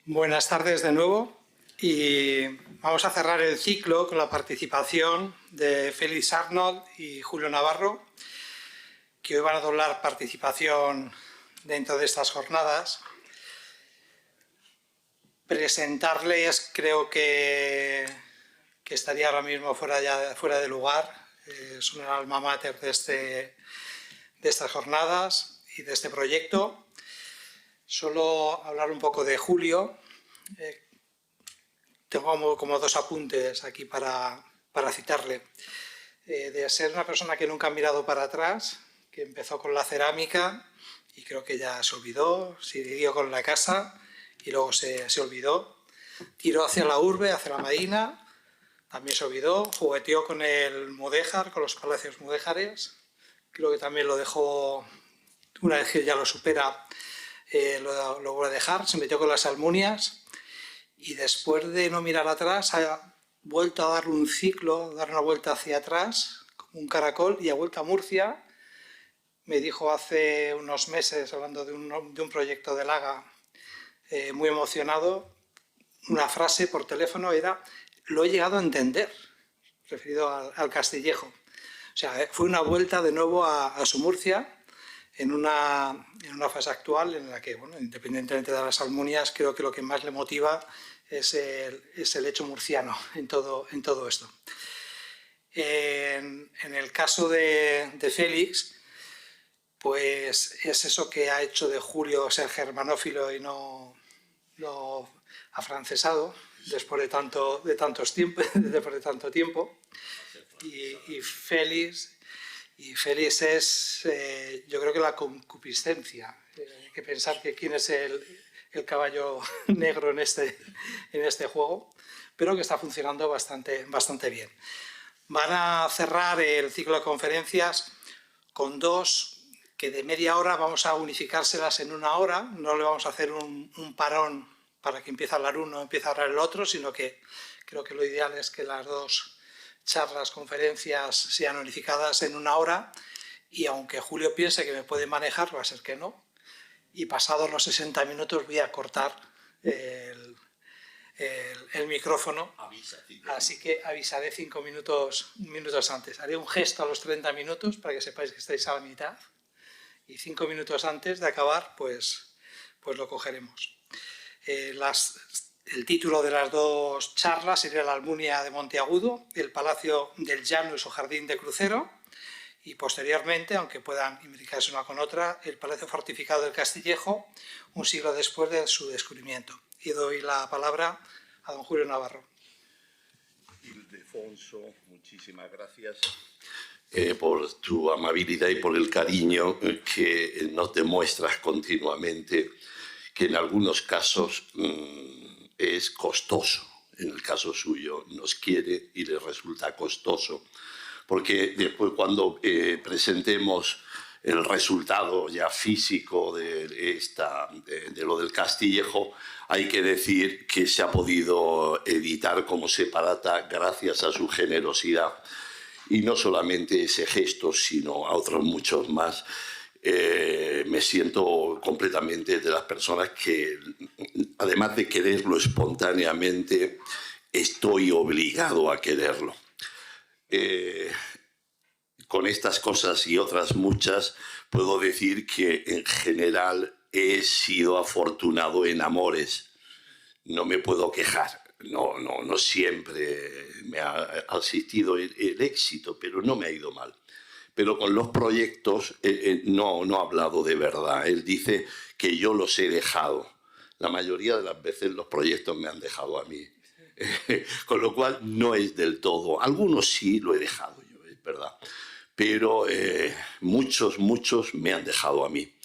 Buenas tardes de nuevo y vamos a cerrar el ciclo con la participación de Félix Arnold y Julio Navarro, que hoy van a doblar participación dentro de estas jornadas. Presentarles creo que estaría ahora mismo fuera de lugar. Son el alma mater de estas jornadas y de este proyecto. Solo hablar un poco de Julio. Tengo como dos apuntes aquí para citarle. De ser una persona que nunca ha mirado para atrás, que empezó con la cerámica y creo que ya se olvidó, siguió con la casa y luego se olvidó. Tiró hacia la urbe, hacia la Marina, también se olvidó. Jugueteó con el mudéjar, con los palacios mudéjares. Creo que también lo dejó, una vez que ya lo supera, lo vuelve a dejar. Se metió con las almunias. Y después de no mirar atrás, ha vuelto a darle un ciclo, dar una vuelta hacia atrás, como un caracol, y ha vuelto a Murcia. Me dijo hace unos meses, hablando de un proyecto de Laga, muy emocionado, una frase por teléfono era: lo he llegado a entender, referido al Castillejo. O sea, fue una vuelta de nuevo a su Murcia, en una fase actual en la que, bueno, independientemente de las almunias, creo que lo que más le motiva es el hecho murciano en todo esto. En el caso de Félix, pues es eso que ha hecho de Julio ser germanófilo y no afrancesado después de tanto tiempo. Y Félix es, yo creo que la concupiscencia. Hay que pensar que quién es el caballo negro en este juego, pero que está funcionando bastante bien. Van a cerrar el ciclo de conferencias con dos que de media hora vamos a unificárselas en una hora. No le vamos a hacer un parón para que empiece a hablar uno, empiece a hablar el otro, sino que creo que lo ideal es que las dos charlas, conferencias sean unificadas en una hora, y aunque Julio piense que me puede manejar, va a ser que no, y pasados los 60 minutos voy a cortar el micrófono, así que avisaré 5 minutos antes. Haré un gesto a los 30 minutos para que sepáis que estáis a la mitad, y 5 minutos antes de acabar pues lo cogeremos. El título de las dos charlas sería la Almunia de Monteagudo, el Palacio del Llanos o Jardín de Crucero, y posteriormente, aunque puedan imbricarse una con otra, el Palacio Fortificado del Castillejo, un siglo después de su descubrimiento. Y doy la palabra a don Julio Navarro. Ildefonso, muchísimas gracias por tu amabilidad y por el cariño que nos demuestras continuamente, que en algunos casos es costoso. En el caso suyo nos quiere y le resulta costoso, porque después cuando presentemos el resultado ya físico de lo del Castillejo, hay que decir que se ha podido editar como separata gracias a su generosidad. Y no solamente ese gesto, sino a otros muchos más. Me siento completamente de las personas que, además de quererlo espontáneamente, estoy obligado a quererlo. Con estas cosas y otras muchas, puedo decir que en general he sido afortunado en amores. No me puedo quejar. No siempre me ha asistido el éxito, pero no me ha ido mal. Pero con los proyectos no ha hablado de verdad. Él dice que yo los he dejado. La mayoría de las veces los proyectos me han dejado a mí. Con lo cual no es del todo. Algunos sí lo he dejado yo, es verdad. Pero muchos me han dejado a mí.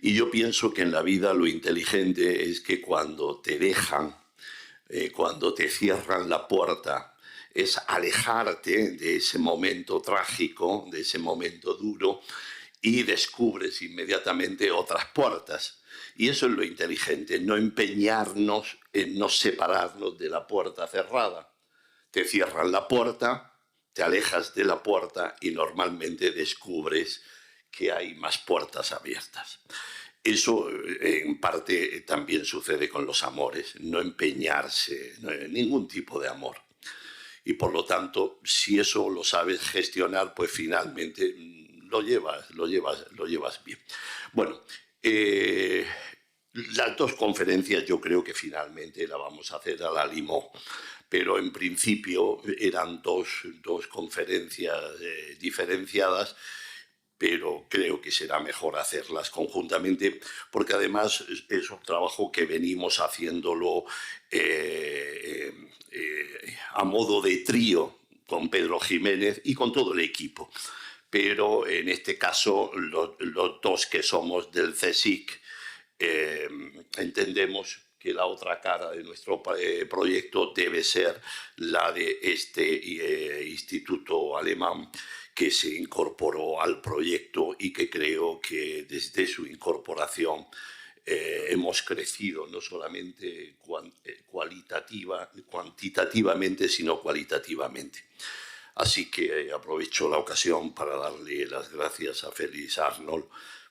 Y yo pienso que en la vida lo inteligente es que cuando te dejan, cuando te cierran la puerta, es alejarte de ese momento trágico, de ese momento duro, y descubres inmediatamente otras puertas. Y eso es lo inteligente, no empeñarnos en no separarnos de la puerta cerrada. Te cierran la puerta, te alejas de la puerta y normalmente descubres que hay más puertas abiertas. Eso en parte también sucede con los amores, no empeñarse, no, ningún tipo de amor. Y por lo tanto, si eso lo sabes gestionar, pues finalmente lo llevas bien. Bueno, las dos conferencias yo creo que finalmente la vamos a hacer a la limón, pero en principio eran dos conferencias diferenciadas, pero creo que será mejor hacerlas conjuntamente, porque además es un trabajo que venimos haciéndolo a modo de trío con Pedro Jiménez y con todo el equipo. Pero en este caso, los dos que somos del CSIC entendemos que la otra cara de nuestro proyecto debe ser la de este instituto alemán que se incorporó al proyecto y que creo que desde su incorporación hemos crecido no solamente cuantitativamente, sino cualitativamente. Así que aprovecho la ocasión para darle las gracias a Félix Arnold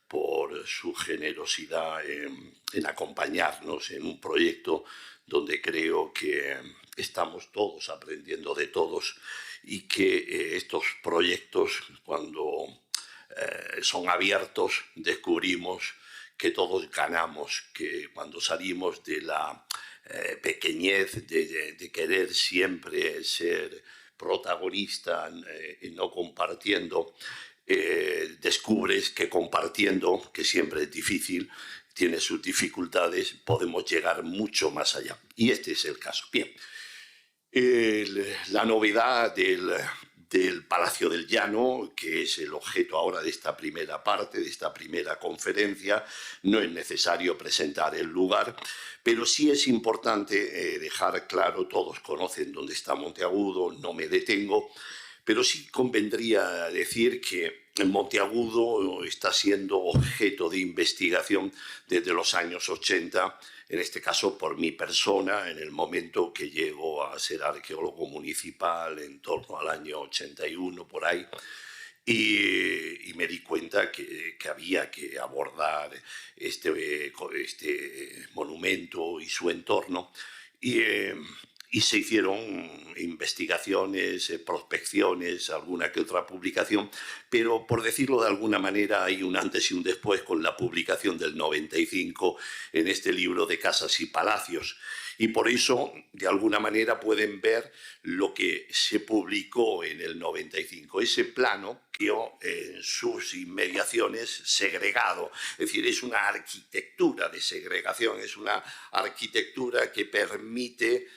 por su generosidad en acompañarnos en un proyecto donde creo que estamos todos aprendiendo de todos y que estos proyectos, cuando son abiertos, descubrimos que todos ganamos, que cuando salimos de la pequeñez de querer siempre ser protagonista y no compartiendo, descubres que compartiendo, que siempre es difícil, tiene sus dificultades, podemos llegar mucho más allá. Y este es el caso. Bien, la novedad del Palacio del Llano, que es el objeto ahora de esta primera parte, de esta primera conferencia, no es necesario presentar el lugar, pero sí es importante dejar claro, todos conocen dónde está Monteagudo, no me detengo, pero sí convendría decir que Monteagudo está siendo objeto de investigación desde los años 80, en este caso por mi persona, en el momento que llego a ser arqueólogo municipal en torno al año 81, por ahí, y me di cuenta que había que abordar este monumento y su entorno, y se hicieron investigaciones, prospecciones, alguna que otra publicación, pero por decirlo de alguna manera hay un antes y un después con la publicación del 95 en este libro de Casas y Palacios. Y por eso, de alguna manera, pueden ver lo que se publicó en el 95. Ese plano quedó en sus inmediaciones segregado. Es decir, es una arquitectura de segregación, es una arquitectura que permite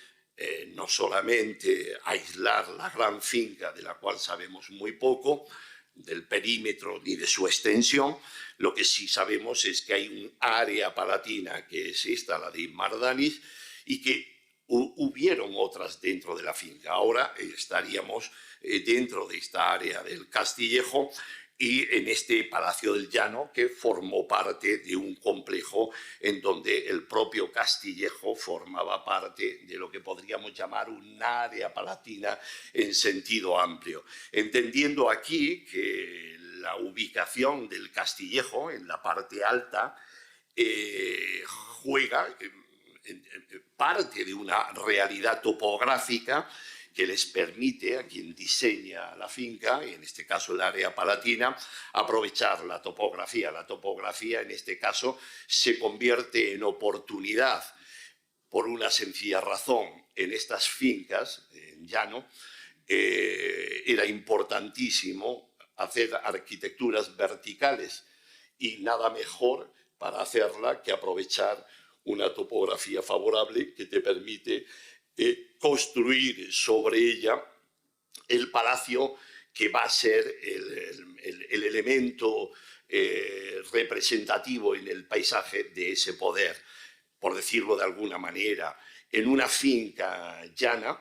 no solamente aislar la gran finca, de la cual sabemos muy poco, del perímetro ni de su extensión. Lo que sí sabemos es que hay un área palatina, que es esta, la de Mardanis, y que hubieron otras dentro de la finca. Ahora estaríamos dentro de esta área del Castillejo y en este Palacio del Llano, que formó parte de un complejo en donde el propio Castillejo formaba parte de lo que podríamos llamar un área palatina en sentido amplio, entendiendo aquí que la ubicación del Castillejo en la parte alta juega parte de una realidad topográfica que les permite a quien diseña la finca, y en este caso el área palatina, aprovechar la topografía. La topografía, en este caso, se convierte en oportunidad por una sencilla razón. En estas fincas, en llano, era importantísimo hacer arquitecturas verticales y nada mejor para hacerla que aprovechar una topografía favorable que te permite construir sobre ella el palacio que va a ser el elemento representativo en el paisaje de ese poder. Por decirlo de alguna manera, en una finca llana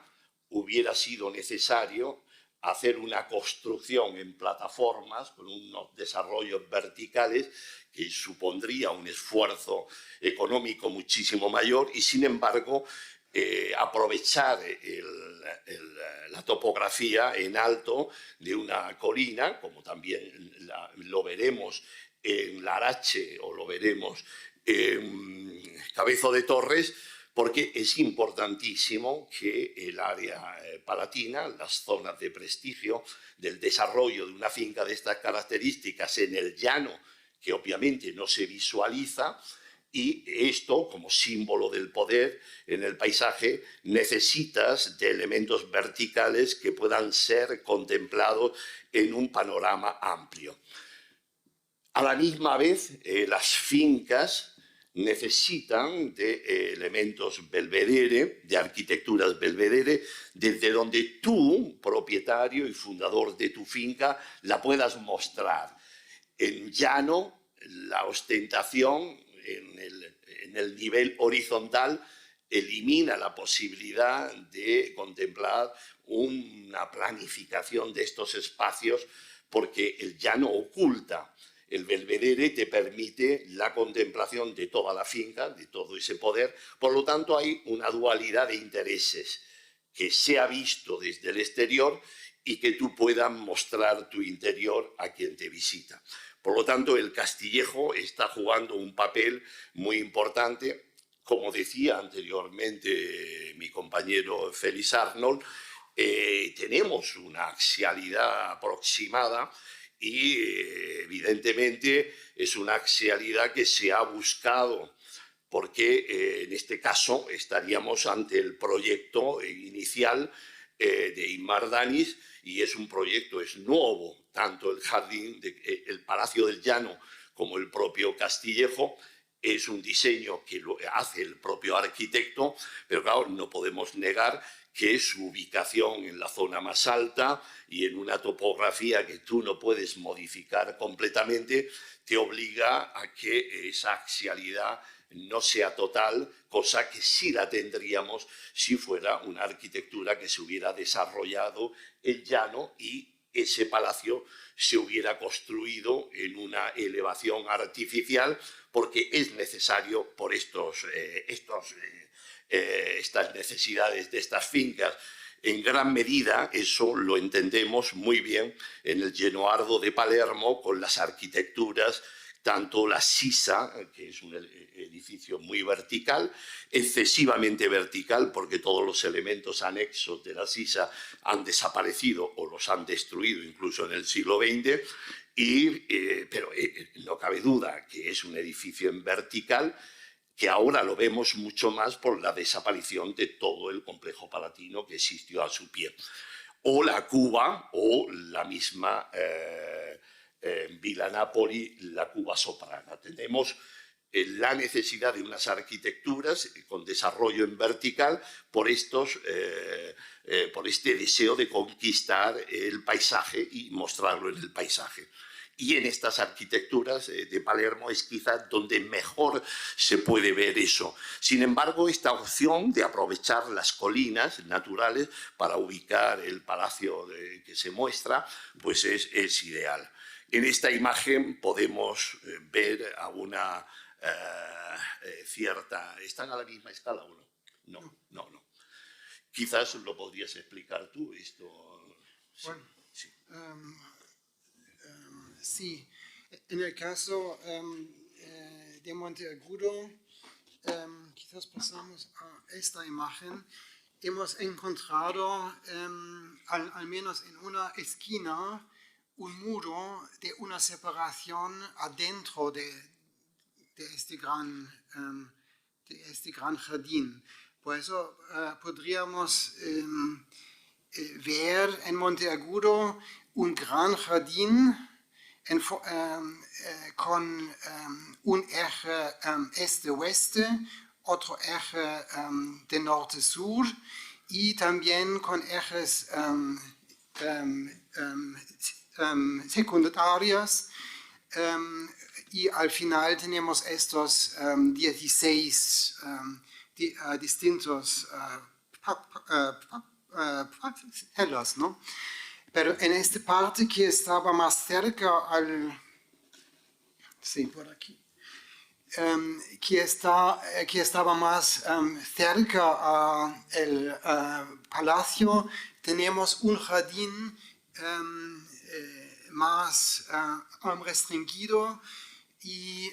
hubiera sido necesario hacer una construcción en plataformas con unos desarrollos verticales que supondría un esfuerzo económico muchísimo mayor y, sin embargo, aprovechar la topografía en alto de una colina, como también lo veremos en Larache, o lo veremos en Cabezo de Torres, porque es importantísimo que el área palatina, las zonas de prestigio del desarrollo de una finca de estas características en el llano, que obviamente no se visualiza, y esto, como símbolo del poder en el paisaje, necesitas de elementos verticales que puedan ser contemplados en un panorama amplio. A la misma vez, las fincas necesitan de elementos belvedere, de arquitecturas belvedere, desde donde tú, propietario y fundador de tu finca, la puedas mostrar. En llano, la ostentación en el nivel horizontal elimina la posibilidad de contemplar una planificación de estos espacios, porque el llano oculta. El belvedere te permite la contemplación de toda la finca, de todo ese poder. Por lo tanto, hay una dualidad de intereses que se ha visto desde el exterior y que tú puedas mostrar tu interior a quien te visita. Por lo tanto, el Castillejo está jugando un papel muy importante. Como decía anteriormente mi compañero Félix Arnold, tenemos una axialidad aproximada y evidentemente es una axialidad que se ha buscado, porque en este caso estaríamos ante el proyecto inicial de Inmar Danis, y es un proyecto, es nuevo, tanto el jardín, el Palacio del Llano como el propio Castillejo. Es un diseño que lo hace el propio arquitecto, pero claro, no podemos negar que su ubicación en la zona más alta y en una topografía que tú no puedes modificar completamente, te obliga a que esa axialidad no sea total, cosa que sí la tendríamos si fuera una arquitectura que se hubiera desarrollado en llano y ese palacio se hubiera construido en una elevación artificial, porque es necesario por estas necesidades de estas fincas. En gran medida eso lo entendemos muy bien en el Genoardo de Palermo, con las arquitecturas, tanto la Sisa, que es un edificio muy vertical, excesivamente vertical, porque todos los elementos anexos de la Sisa han desaparecido o los han destruido incluso en el siglo XX, pero no cabe duda que es un edificio en vertical, que ahora lo vemos mucho más por la desaparición de todo el complejo palatino que existió a su pie. O la Cuba, o la misma Villa Napoli, la Cuba soprana. Tenemos la necesidad de unas arquitecturas con desarrollo en vertical por este deseo de conquistar el paisaje y mostrarlo en el paisaje. Y en estas arquitecturas de Palermo es quizás donde mejor se puede ver eso. Sin embargo, esta opción de aprovechar las colinas naturales para ubicar el palacio que se muestra, pues es ideal. En esta imagen podemos ver a una cierta... ¿Están a la misma escala o no? No. Quizás lo podrías explicar tú esto. Sí. Bueno, sí. Sí, en el caso de Monteagudo, quizás pasamos a esta imagen, hemos encontrado al menos en una esquina un muro de una separación adentro de este gran jardín. Por eso podríamos ver en Monteagudo un gran jardín con un eje este-oeste, otro eje de norte-sur y también con ejes secundarios, y al final tenemos estos 16 distintos parcelas, ¿no? Pero en esta parte que estaba más cerca por aquí, que estaba más cerca al palacio, tenemos un jardín más restringido, y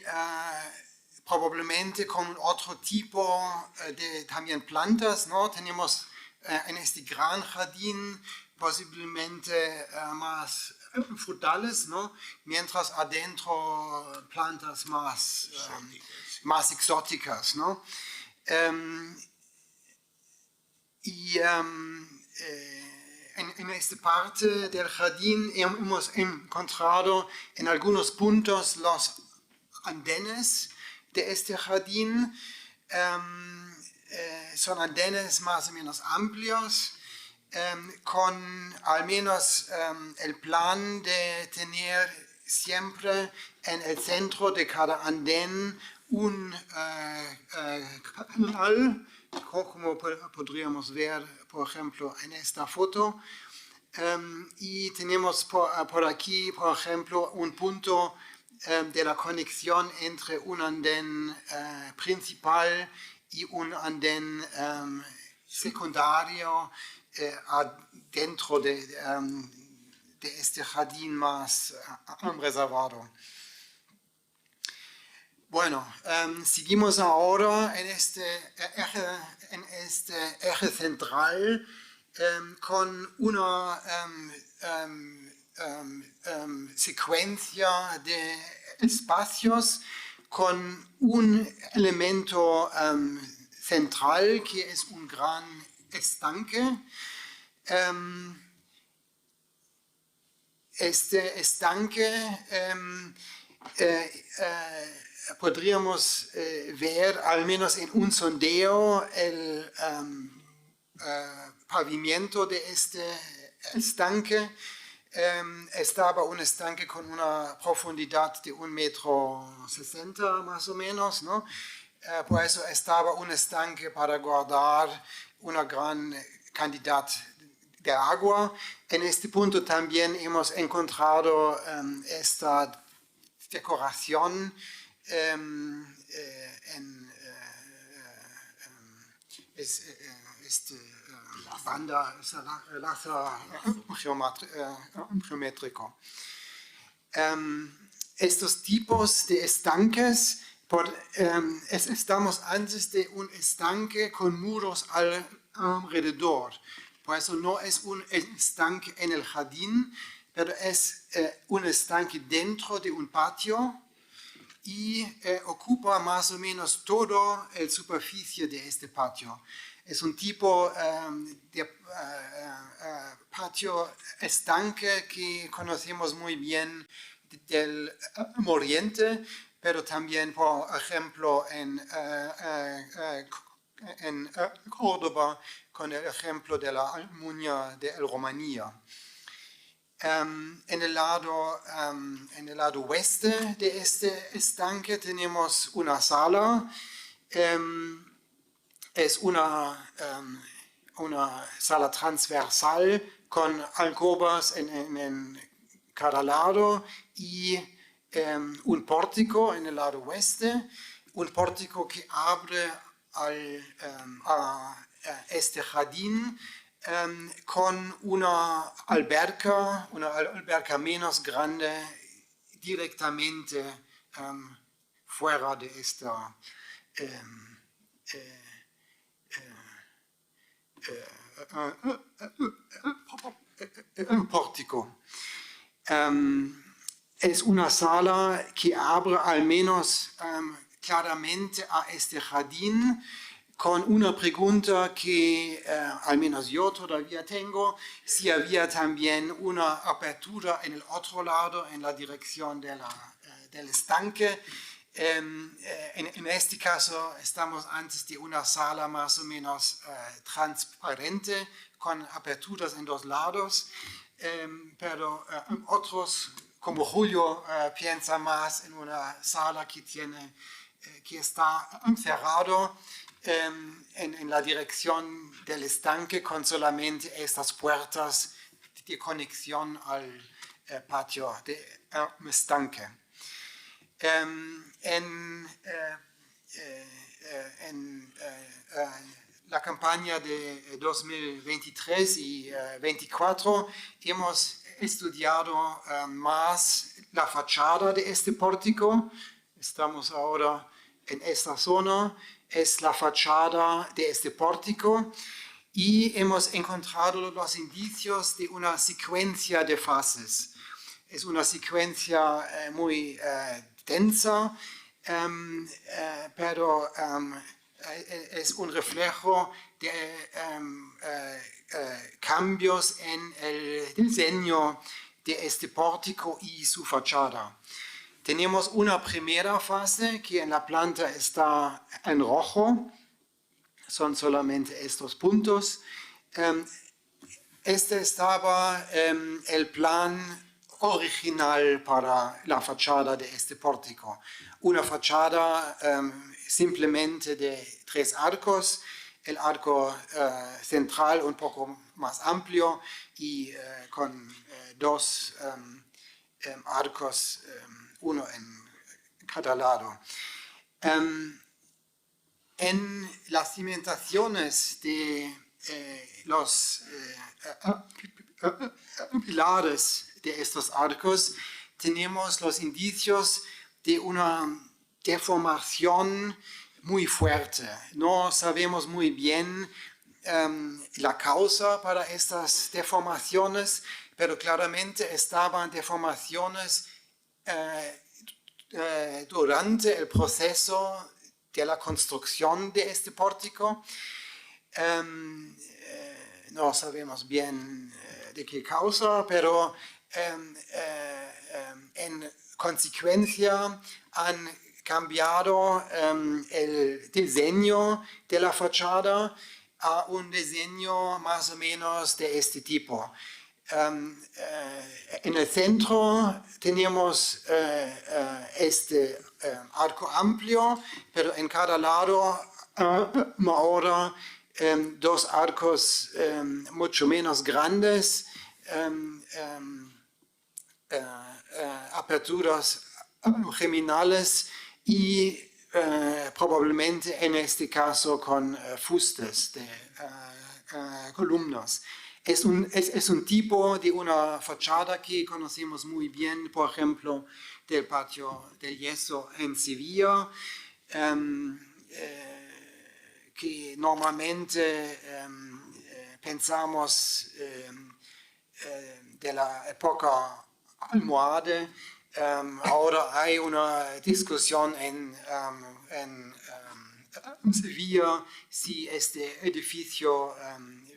probablemente con otro tipo de también plantas, ¿no? Tenemos en este gran jardín posiblemente más frutales, ¿no? Mientras adentro plantas más exóticas, ¿no? En esta parte del jardín hemos encontrado en algunos puntos los andenes de este jardín. Son andenes más o menos amplios, con al menos el plan de tener siempre en el centro de cada andén un canal, como podríamos ver, por ejemplo, en esta foto. Y tenemos por aquí, por ejemplo, un punto de la conexión entre un andén principal y un andén secundario dentro de este jardín más reservado. Bueno, seguimos ahora en este eje central con una secuencia de espacios con un elemento central que es un gran estanque. Este estanque podríamos ver, al menos en un sondeo, el pavimento de este estanque. Estaba un estanque con una profundidad de 1,60 metros más o menos, ¿no? Por eso estaba un estanque para guardar una gran cantidad de agua. En este punto también hemos encontrado esta decoración banda, lazo geométrico. Estos tipos de estanques, estamos antes de un estanque con muros alrededor. Por eso no es un estanque en el jardín, pero es un estanque dentro de un patio y ocupa más o menos toda la superficie de este patio. Es un tipo de patio estanque que conocemos muy bien del Oriente, pero también, por ejemplo, en Córdoba, con el ejemplo de la Almunia de Rumanía. En el lado oeste de este estanque tenemos una sala. Es una sala transversal con alcobas en cada lado y un pórtico en el lado oeste, un pórtico que abre a este jardín con una alberca menos grande directamente fuera de esta pórtico. Es una sala que abre al menos claramente a este jardín, con una pregunta que al menos yo todavía tengo, si había también una apertura en el otro lado, en la dirección del estanque. En este caso estamos antes de una sala más o menos transparente, con aperturas en dos lados, pero otros, como Julio, piensa más en una sala que está cerrado en la dirección del estanque, con solamente estas puertas de conexión al patio del estanque. En la campaña de 2023 y 2024 hemos estudiado más la fachada de este pórtico, estamos ahora en esta zona, es la fachada de este pórtico y hemos encontrado los indicios de una secuencia de fases. Es una secuencia muy densa, pero es un reflejo de cambios en el diseño de este pórtico y su fachada. Tenemos una primera fase que en la planta está en rojo, son solamente estos puntos. Este estaba el plan original para la fachada de este pórtico. Una fachada simplemente de 3 arcos, el arco central un poco más amplio y con 2 arcos, uno en cada lado. En las cimentaciones de los pilares de estos arcos tenemos los indicios de una deformación muy fuerte. No sabemos muy bien la causa para estas deformaciones, pero claramente estaban deformaciones durante el proceso de la construcción de este pórtico. No sabemos bien de qué causa, pero en consecuencia han cambiado el diseño de la fachada a un diseño más o menos de este tipo. En el centro tenemos este arco amplio, pero en cada lado ahora 2 arcos mucho menos grandes, aperturas geminales y probablemente en este caso con fustes de columnas. Es un tipo de una fachada que conocemos muy bien, por ejemplo, del patio del yeso en Sevilla, que normalmente pensamos de la época almohade. Ahora hay una discusión en Sevilla si este edificio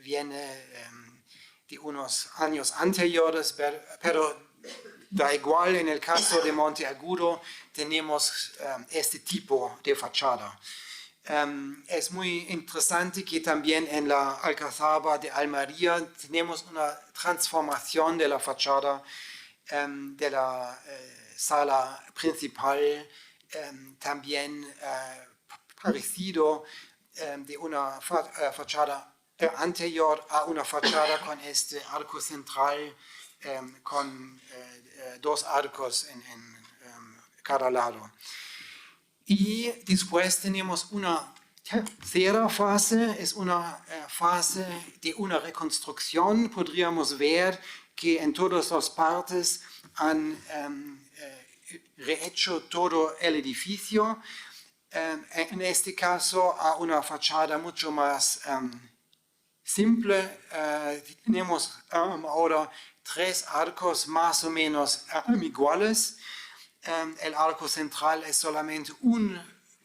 viene de unos años anteriores, pero da igual, en el caso de Monteagudo tenemos este tipo de fachada. Es muy interesante que también en la Alcazaba de Almería tenemos una transformación de la fachada de la sala principal, también parecido de una fachada anterior a una fachada con este arco central con 2 arcos en cada lado. Y después tenemos una tercera fase, es una fase de una reconstrucción. Podríamos ver que en todas las partes han rehecho todo el edificio. En este caso, a una fachada mucho más simple. Tenemos ahora 3 arcos más o menos iguales. El arco central es solamente un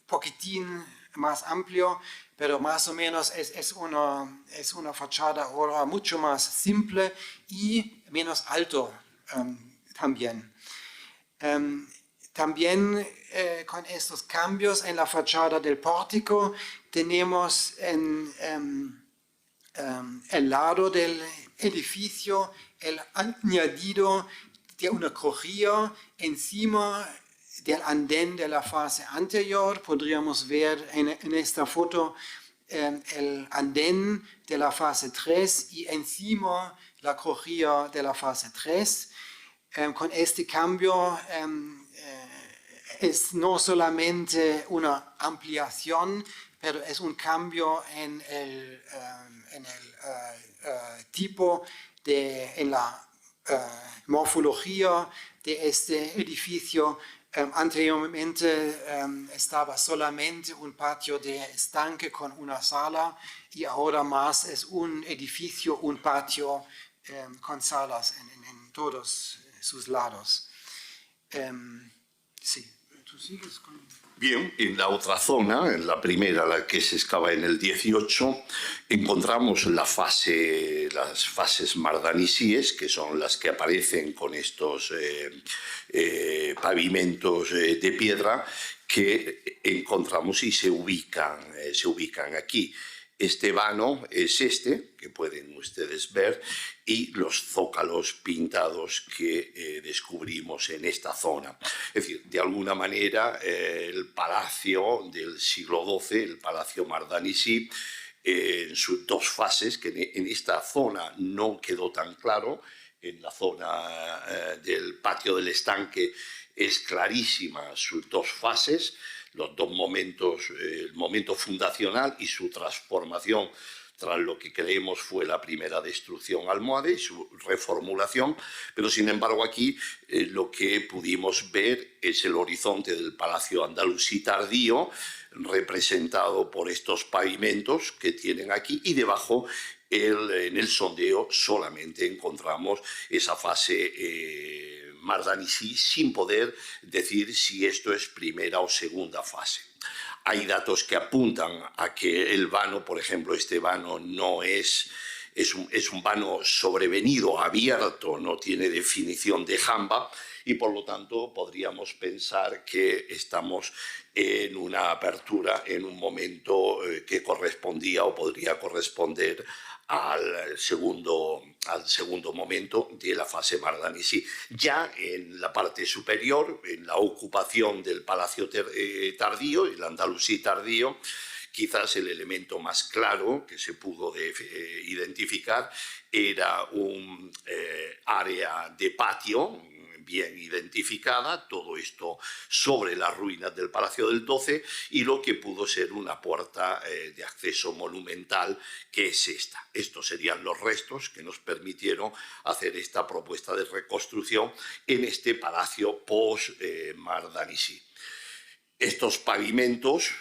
poquitín más amplio, pero más o menos es una fachada ahora mucho más simple y menos alto también. También con estos cambios en la fachada del pórtico tenemos en el lado del edificio el añadido de una crujía encima del andén de la fase anterior. Podríamos ver en esta foto el andén de la fase 3 y encima la crujía de la fase 3. Con este cambio es no solamente una ampliación, pero es un cambio en el tipo en la morfología de este edificio Anteriormente estaba solamente un patio de estanque con una sala y ahora más es un edificio, un patio con salas en todos sus lados. Sí, ¿tú sigues con...? Bien, en la otra zona, en la primera, la que se excava en el 18, encontramos las fases mardanisíes, que son las que aparecen con estos pavimentos de piedra que encontramos y se ubican aquí. Este vano es este, que pueden ustedes ver, y los zócalos pintados que descubrimos en esta zona. Es decir, de alguna manera el palacio del siglo XII, el Palacio Mardanissí, en sus dos fases, que en esta zona no quedó tan claro, en la zona del patio del estanque es clarísima sus dos fases, los dos momentos, el momento fundacional y su transformación tras lo que creemos fue la primera destrucción almohade y su reformulación, pero sin embargo aquí lo que pudimos ver es el horizonte del Palacio Andalusí tardío, representado por estos pavimentos que tienen aquí, y debajo en el sondeo solamente encontramos esa fase Mardanissí sin poder decir si esto es primera o segunda fase. Hay datos que apuntan a que el vano, por ejemplo, este vano no es un vano sobrevenido, abierto, no tiene definición de jamba y por lo tanto podríamos pensar que estamos en una apertura en un momento que correspondía o podría corresponder al segundo momento de la fase Mardanissí. Ya en la parte superior, en la ocupación del Palacio tardío, el Andalusí tardío, quizás el elemento más claro que se pudo identificar era un área de patio bien identificada, todo esto sobre las ruinas del Palacio del XII y lo que pudo ser una puerta de acceso monumental, que es esta. Estos serían los restos que nos permitieron hacer esta propuesta de reconstrucción en este palacio post-Mardanissí. Estos pavimentos,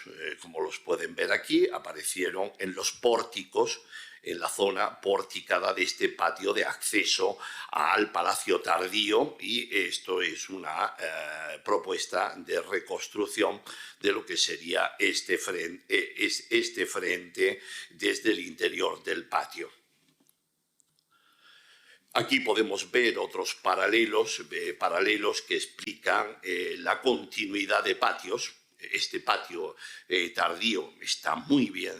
como los pueden ver aquí, aparecieron en los pórticos, en la zona porticada de este patio de acceso al Palacio Tardío, y esto es una propuesta de reconstrucción de lo que sería este frente desde el interior del patio. Aquí podemos ver otros paralelos que explican la continuidad de patios. Este patio tardío está muy bien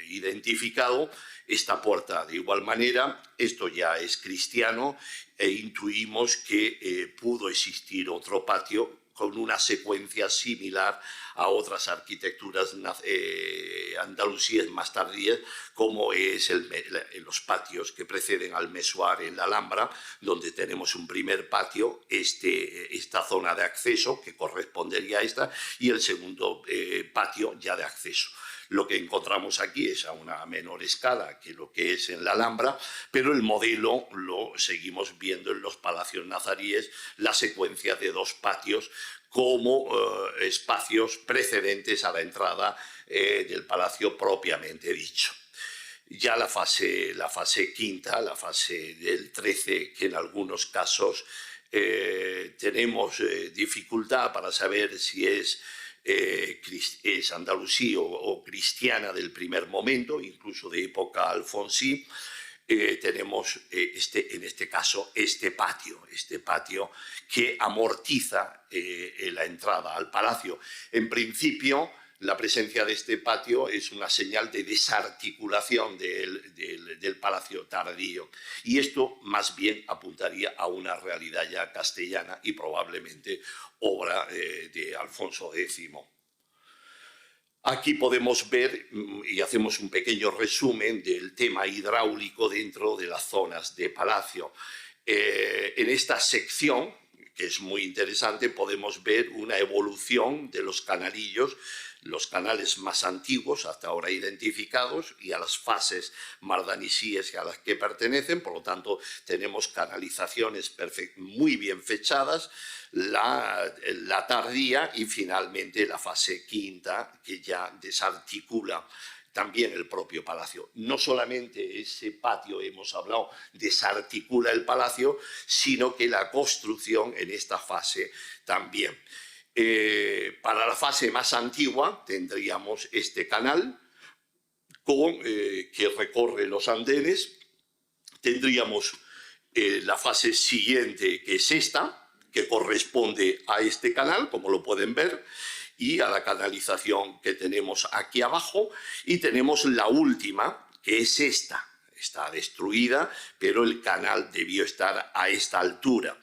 identificado, esta puerta de igual manera, esto ya es cristiano e intuimos que pudo existir otro patio con una secuencia similar a otras arquitecturas andalusíes más tardías, como es los patios que preceden al Messuar en la Alhambra, donde tenemos un primer patio, esta zona de acceso, que correspondería a esta, y el segundo patio ya de acceso. Lo que encontramos aquí es a una menor escala que lo que es en la Alhambra, pero el modelo lo seguimos viendo en los palacios nazaríes, la secuencia de dos patios como espacios precedentes a la entrada del palacio propiamente dicho. Ya la fase quinta, la fase del 13, que en algunos casos tenemos dificultad para saber si es andalusí o cristiana del primer momento, incluso de época alfonsí, tenemos en este caso este patio que amortiza la entrada al palacio. En principio, la presencia de este patio es una señal de desarticulación del Palacio Tardío, y esto más bien apuntaría a una realidad ya castellana y probablemente obra de Alfonso X. Aquí podemos ver y hacemos un pequeño resumen del tema hidráulico dentro de las zonas de palacio. En esta sección, que es muy interesante, podemos ver una evolución de los canalillos los canales más antiguos hasta ahora identificados y a las fases mardanisíes a las que pertenecen. Por lo tanto, tenemos canalizaciones muy bien fechadas, la tardía y finalmente la fase quinta, que ya desarticula también el propio palacio. No solamente ese patio, hemos hablado, desarticula el palacio, sino que la construcción en esta fase también. Para la fase más antigua tendríamos este canal que recorre los andenes. Tendríamos la fase siguiente, que es esta, que corresponde a este canal, como lo pueden ver, y a la canalización que tenemos aquí abajo, y tenemos la última, que es esta. Está destruida, pero el canal debió estar a esta altura.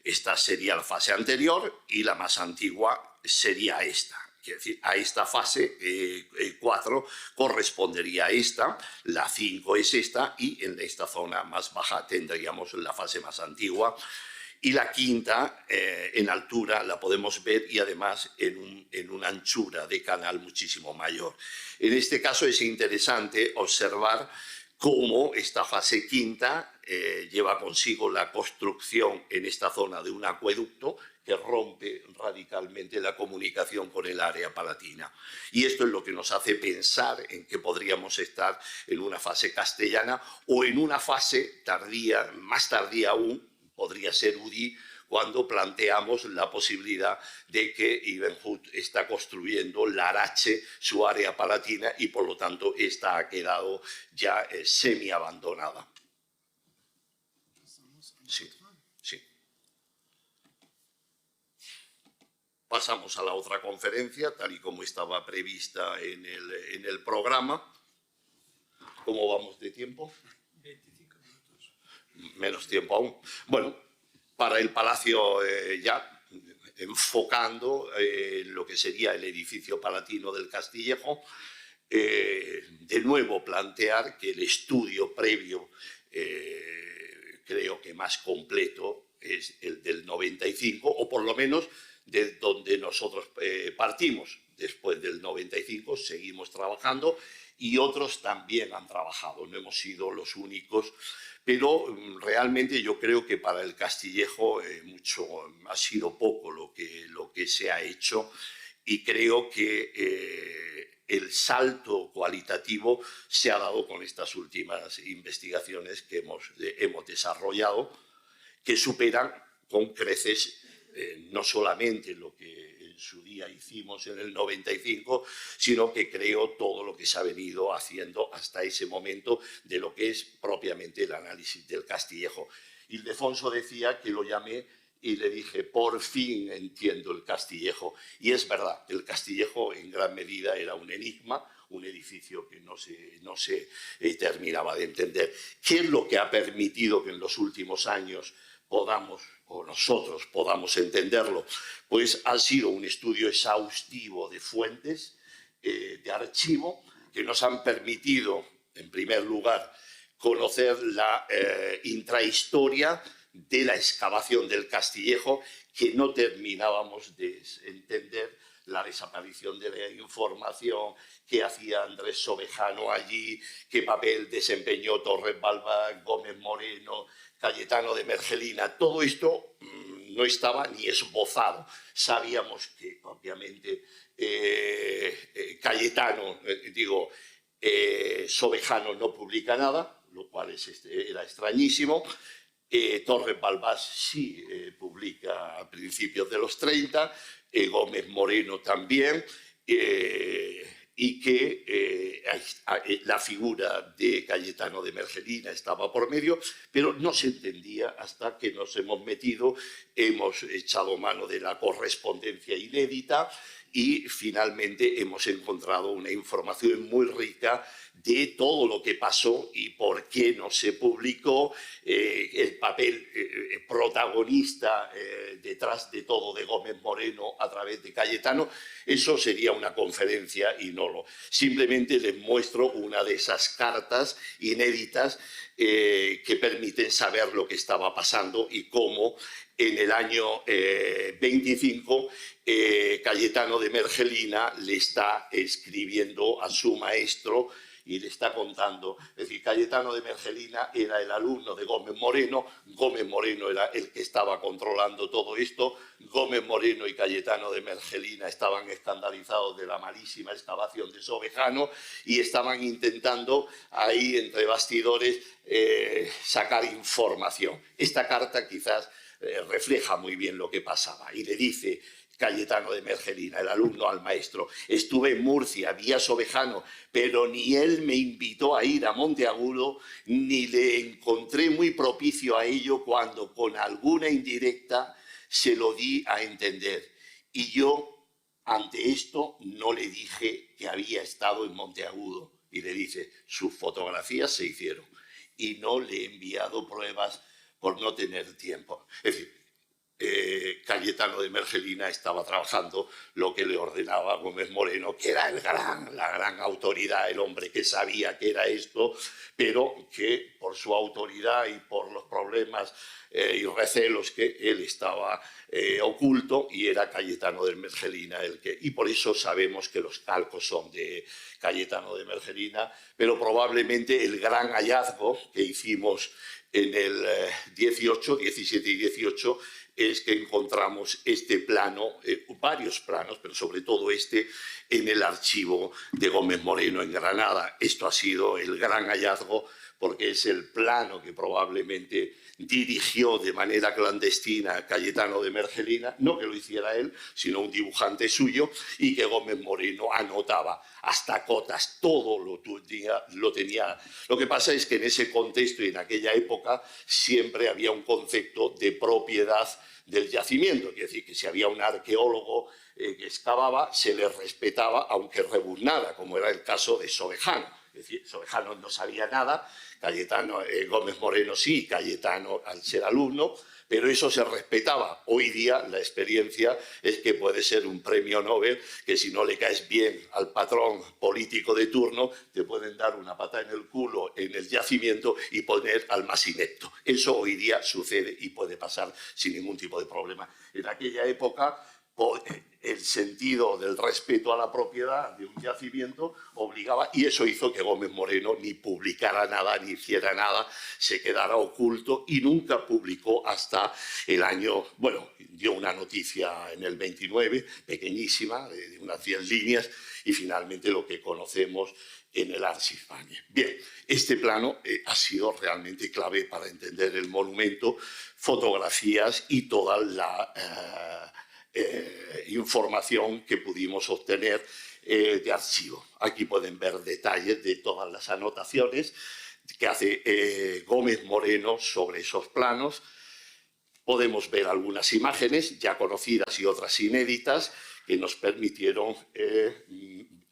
Esta sería la fase anterior y la más antigua sería esta. Es decir, a esta fase 4 correspondería a esta, la 5 es esta, y en esta zona más baja tendríamos la fase más antigua. Y la quinta, en altura, la podemos ver y además en una anchura de canal muchísimo mayor. En este caso es interesante observar cómo esta fase quinta lleva consigo la construcción en esta zona de un acueducto que rompe radicalmente la comunicación con el área palatina. Y esto es lo que nos hace pensar en que podríamos estar en una fase castellana o en una fase tardía, más tardía aún, podría ser Udi, cuando planteamos la posibilidad de que Ibn Hud está construyendo Larache, su área palatina, y por lo tanto esta ha quedado ya semi-abandonada. Sí, sí. Pasamos a la otra conferencia, tal y como estaba prevista en el programa. ¿Cómo vamos de tiempo? 25 minutos. Menos tiempo aún. Bueno, para el palacio ya enfocando lo que sería el edificio palatino del Castillejo, de nuevo plantear que el estudio previo, creo que más completo, es el del 95, o por lo menos de donde nosotros partimos. Después del 95 seguimos trabajando y otros también han trabajado, no hemos sido los únicos, pero realmente yo creo que para el Castillejo ha sido poco lo que se ha hecho, y creo que el salto cualitativo se ha dado con estas últimas investigaciones que hemos desarrollado, que superan con creces no solamente lo que en su día hicimos en el 95, sino que creo todo lo que se ha venido haciendo hasta ese momento de lo que es propiamente el análisis del Castillejo. Ildefonso decía que lo llamé y le dije, por fin entiendo el Castillejo. Y es verdad, el Castillejo en gran medida era un enigma, un edificio que no se terminaba de entender. ¿Qué es lo que ha permitido que en los últimos años nosotros podamos entenderlo? Pues ha sido un estudio exhaustivo de fuentes, de archivo, que nos han permitido, en primer lugar, conocer la intrahistoria de la excavación del Castillejo, que no terminábamos de entender, la desaparición de la información, qué hacía Andrés Sobejano allí, qué papel desempeñó Torres Balbás, Gómez Moreno, Cayetano de Mergelina. Todo esto no estaba ni esbozado. Sabíamos que, obviamente, Sobejano no publica nada, lo cual era extrañísimo. Torres Balbás sí publica a principios de los 30, Gómez Moreno también, y que la figura de Cayetano de Mergelina estaba por medio, pero no se entendía hasta que nos hemos metido, hemos echado mano de la correspondencia inédita y finalmente hemos encontrado una información muy rica de todo lo que pasó y por qué no se publicó, el papel protagonista detrás de todo de Gómez Moreno a través de Cayetano. Eso sería una conferencia y no lo. Simplemente les muestro una de esas cartas inéditas que permiten saber lo que estaba pasando y cómo en el año 25, Cayetano de Mergelina le está escribiendo a su maestro y le está contando. Es decir, Cayetano de Mergelina era el alumno de Gómez Moreno era el que estaba controlando todo esto, Gómez Moreno y Cayetano de Mergelina estaban escandalizados de la malísima excavación de Sobejano y estaban intentando ahí entre bastidores sacar información. Esta carta quizás refleja muy bien lo que pasaba y le dice Cayetano de Mergelina, el alumno al maestro: estuve en Murcia, vi a Sobejano, pero ni él me invitó a ir a Monteagudo, ni le encontré muy propicio a ello cuando con alguna indirecta se lo di a entender. Y yo, ante esto, no le dije que había estado en Monteagudo. Y le dice, sus fotografías se hicieron y no le he enviado pruebas por no tener tiempo. Es decir, Cayetano de Mergelina estaba trabajando lo que le ordenaba Gómez Moreno, que era la gran autoridad, el hombre que sabía que era esto, pero que por su autoridad y por los problemas y recelos que él estaba oculto, y era Cayetano de Mergelina el que... Y por eso sabemos que los calcos son de Cayetano de Mergelina, pero probablemente el gran hallazgo que hicimos en el 17 y 18 es que encontramos este plano, varios planos, pero sobre todo este, en el archivo de Gómez Moreno en Granada. Esto ha sido el gran hallazgo porque es el plano que probablemente dirigió de manera clandestina Cayetano de Mergelina, no que lo hiciera él, sino un dibujante suyo, y que Gómez Moreno anotaba hasta cotas, todo lo tenía. Lo que pasa es que en ese contexto y en aquella época siempre había un concepto de propiedad del yacimiento, es decir, que si había un arqueólogo que excavaba, se le respetaba, aunque rebuznara, como era el caso de Sobejano. Es decir, Sobejano no sabía nada, Cayetano, Gómez Moreno sí, Cayetano al ser alumno, pero eso se respetaba. Hoy día la experiencia es que puede ser un premio Nobel, que si no le caes bien al patrón político de turno, te pueden dar una patada en el culo en el yacimiento y poner al más inepto. Eso hoy día sucede y puede pasar sin ningún tipo de problema. En aquella época, el sentido del respeto a la propiedad de un yacimiento obligaba, y eso hizo que Gómez Moreno ni publicara nada, ni hiciera nada, se quedara oculto y nunca publicó hasta el año, bueno, dio una noticia en el 29, pequeñísima, de unas 10 líneas, y finalmente lo que conocemos en el Ars Hispaniae. Bien, este plano ha sido realmente clave para entender el monumento, fotografías y toda la información que pudimos obtener de archivo. Aquí pueden ver detalles de todas las anotaciones que hace Gómez Moreno sobre esos planos. Podemos ver algunas imágenes ya conocidas y otras inéditas que nos permitieron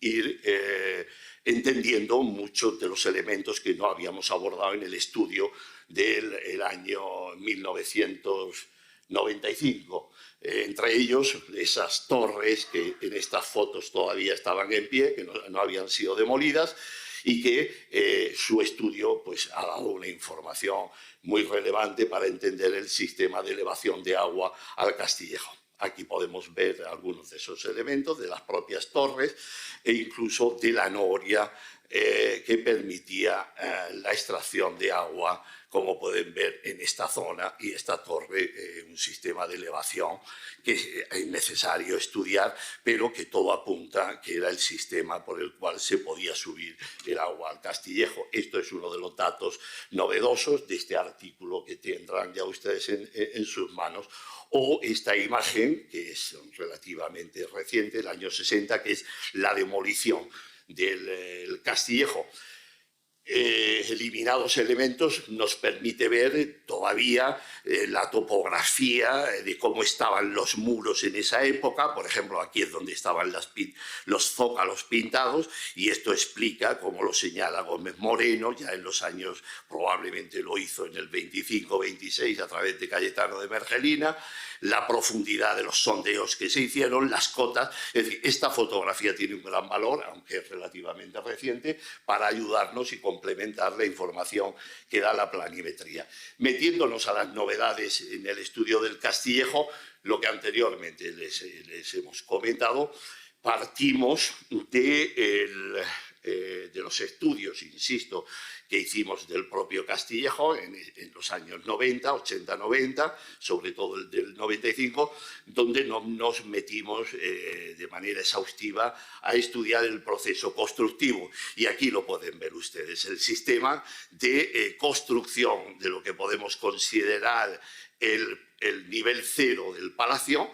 ir entendiendo muchos de los elementos que no habíamos abordado en el estudio del año 1995. Entre ellos, esas torres que en estas fotos todavía estaban en pie, que no habían sido demolidas, y que su estudio pues, ha dado una información muy relevante para entender el sistema de elevación de agua al Castillejo. Aquí podemos ver algunos de esos elementos de las propias torres e incluso de la noria que permitía la extracción de agua, como pueden ver en esta zona y esta torre, un sistema de elevación que es necesario estudiar, pero que todo apunta que era el sistema por el cual se podía subir el agua al Castillejo. Esto es uno de los datos novedosos de este artículo que tendrán ya ustedes en sus manos, o esta imagen, que es relativamente reciente, del año 60, que es la demolición del Castillejo. Eliminados elementos nos permite ver todavía la topografía de cómo estaban los muros en esa época. Por ejemplo, aquí es donde estaban los zócalos pintados, y esto explica, como lo señala Gómez Moreno, ya en los años, probablemente lo hizo en el 25-26 a través de Cayetano de Mergelina, la profundidad de los sondeos que se hicieron, las cotas. Es decir, esta fotografía tiene un gran valor, aunque es relativamente reciente, para ayudarnos y complementar la información que da la planimetría. Metiéndonos a las novedades en el estudio del Castillejo, lo que anteriormente les hemos comentado, partimos de los estudios, insisto, que hicimos del propio Castillejo en los años 90, 80-90, sobre todo el del 95, donde nos metimos de manera exhaustiva a estudiar el proceso constructivo. Y aquí lo pueden ver ustedes, el sistema de construcción de lo que podemos considerar el nivel cero del palacio,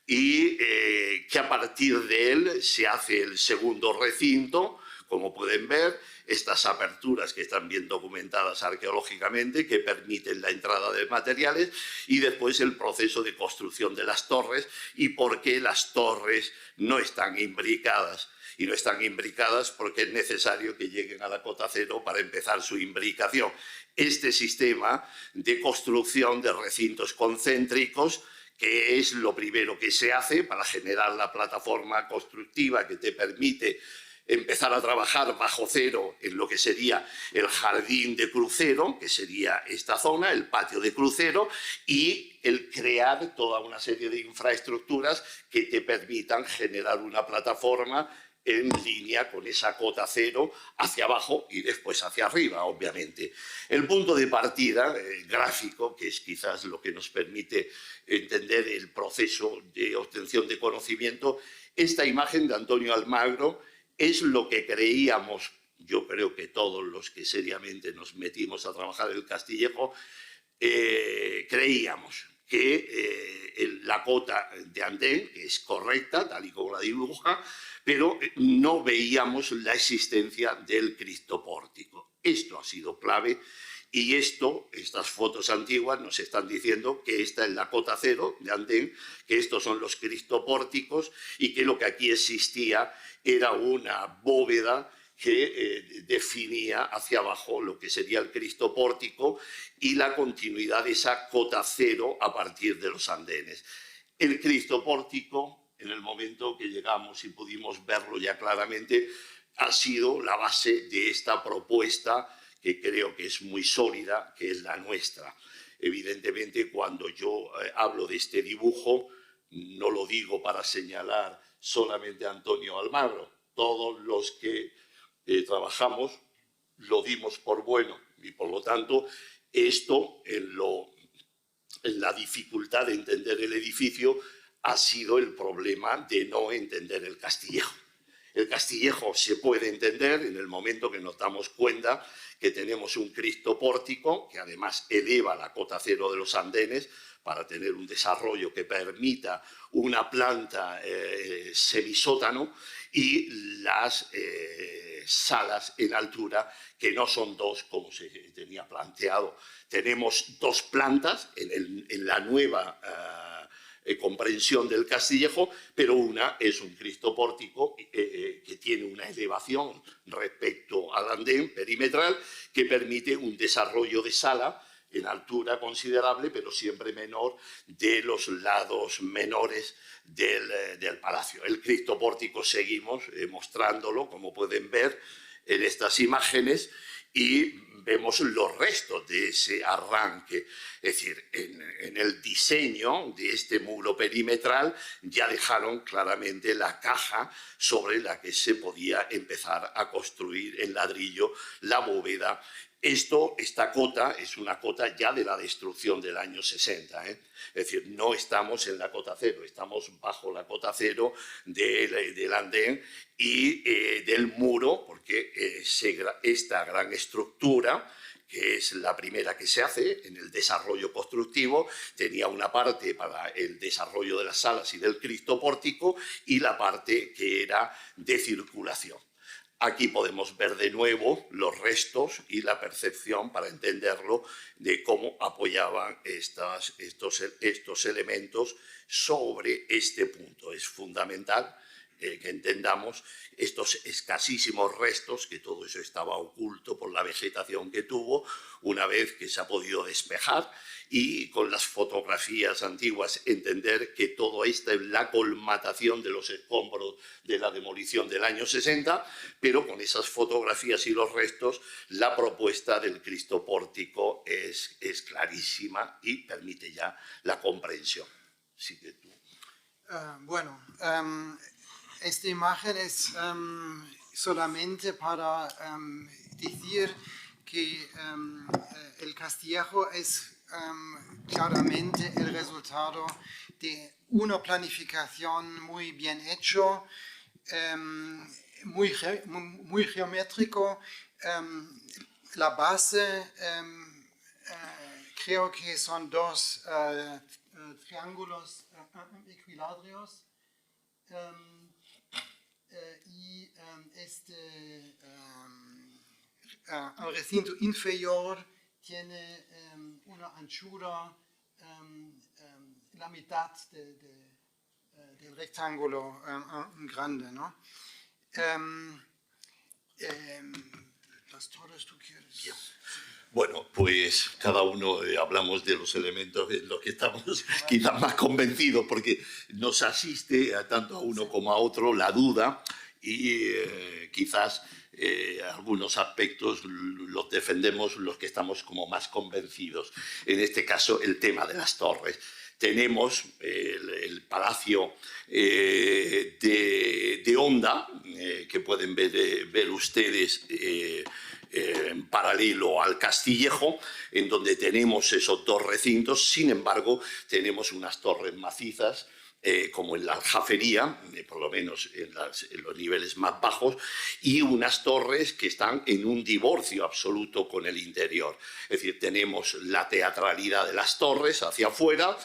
y que a partir de él se hace el segundo recinto, como pueden ver, estas aperturas que están bien documentadas arqueológicamente, que permiten la entrada de materiales, y después el proceso de construcción de las torres y por qué las torres no están imbricadas. Y no están imbricadas porque es necesario que lleguen a la cota cero para empezar su imbricación. Este sistema de construcción de recintos concéntricos, que es lo primero que se hace para generar la plataforma constructiva que te permite empezar a trabajar bajo cero en lo que sería el jardín de crucero, que sería esta zona, el patio de crucero, y el crear toda una serie de infraestructuras que te permitan generar una plataforma en línea con esa cota cero hacia abajo y después hacia arriba, obviamente. El punto de partida gráfico, que es quizás lo que nos permite entender el proceso de obtención de conocimiento, esta imagen de Antonio Almagro es lo que creíamos, yo creo que todos los que seriamente nos metimos a trabajar en el Castillejo, creíamos que la cota de andén, que es correcta, tal y como la dibuja, pero no veíamos la existencia del cristopórtico. Esto ha sido clave y estas fotos antiguas nos están diciendo que esta es la cota cero de andén, que estos son los cristopórticos y que lo que aquí existía era una bóveda que definía hacia abajo lo que sería el cristopórtico y la continuidad de esa cota cero a partir de los andenes. El cristopórtico, en el momento que llegamos y pudimos verlo ya claramente, ha sido la base de esta propuesta que creo que es muy sólida, que es la nuestra. Evidentemente, cuando yo hablo de este dibujo, no lo digo para señalar solamente a Antonio Almagro. Todos los que trabajamos lo dimos por bueno y, por lo tanto, esto en la dificultad de entender el edificio ha sido el problema de no entender el Castillejo. El Castillejo se puede entender en el momento que nos damos cuenta que tenemos un cristopórtico que además eleva la cota cero de los andenes para tener un desarrollo que permita una planta semisótano y las salas en altura, que no son dos como se tenía planteado. Tenemos dos plantas en la nueva comprensión del Castillejo, pero una es un cristopórtico que tiene una elevación respecto al andén perimetral que permite un desarrollo de sala en altura considerable, pero siempre menor de los lados menores del palacio. El cristopórtico seguimos mostrándolo, como pueden ver en estas imágenes, y vemos los restos de ese arranque. Es decir, en el diseño de este muro perimetral ya dejaron claramente la caja sobre la que se podía empezar a construir en ladrillo la bóveda. Esta cota es una cota ya de la destrucción del año 60. Es decir, no estamos en la cota cero, estamos bajo la cota cero del andén y del muro, porque esta gran estructura, que es la primera que se hace en el desarrollo constructivo, tenía una parte para el desarrollo de las salas y del cristopórtico y la parte que era de circulación. Aquí podemos ver de nuevo los restos y la percepción para entenderlo de cómo apoyaban estos elementos sobre este punto. Es fundamental que entendamos estos escasísimos restos, que todo eso estaba oculto por la vegetación que tuvo, una vez que se ha podido despejar, y con las fotografías antiguas entender que todo esto es la colmatación de los escombros de la demolición del año 60, pero con esas fotografías y los restos la propuesta del Cristo pórtico es clarísima y permite ya la comprensión. Sigue tú. Bueno, esta imagen es solamente para decir que el Castillejo es claramente el resultado de una planificación muy bien hecho, muy geométrico. La base creo que son dos triángulos equilatrios y el recinto inferior tiene una anchura la mitad del rectángulo grande, ¿no? Las torres, ¿tú quieres? Bien. Bueno, pues cada uno hablamos de los elementos en los que estamos quizás más convencidos, porque nos asiste tanto a uno como a otro la duda y quizás algunos aspectos los defendemos los que estamos como más convencidos. En este caso, el tema de las torres. Tenemos el palacio de Honda, que pueden ver ustedes en paralelo al Castillejo, en donde tenemos esos dos recintos. Sin embargo, tenemos unas torres macizas, como en la Aljafería, por lo menos en los niveles más bajos, y unas torres que están en un divorcio absoluto con el interior. Es decir, tenemos la teatralidad de las torres hacia afuera,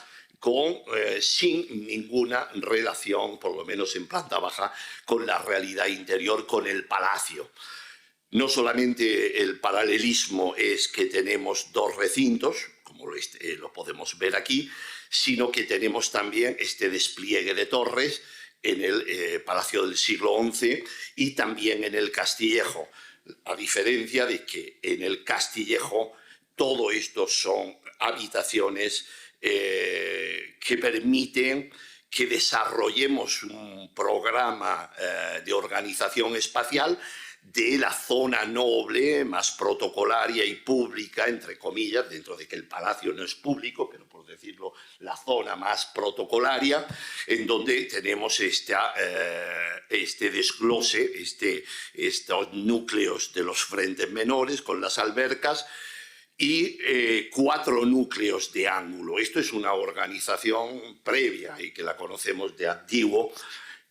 sin ninguna relación, por lo menos en planta baja, con la realidad interior, con el palacio. No solamente el paralelismo es que tenemos dos recintos, como lo podemos ver aquí, sino que tenemos también este despliegue de torres en el Palacio del siglo XI y también en el Castillejo, a diferencia de que en el Castillejo todo esto son habitaciones que permiten que desarrollemos un programa de organización espacial de la zona noble, más protocolaria y pública, entre comillas, dentro de que el palacio no es público, pero por decirlo, la zona más protocolaria, en donde tenemos este desglose, estos núcleos de los frentes menores con las albercas, y 4 núcleos de ángulo. Esto es una organización previa y que la conocemos de antiguo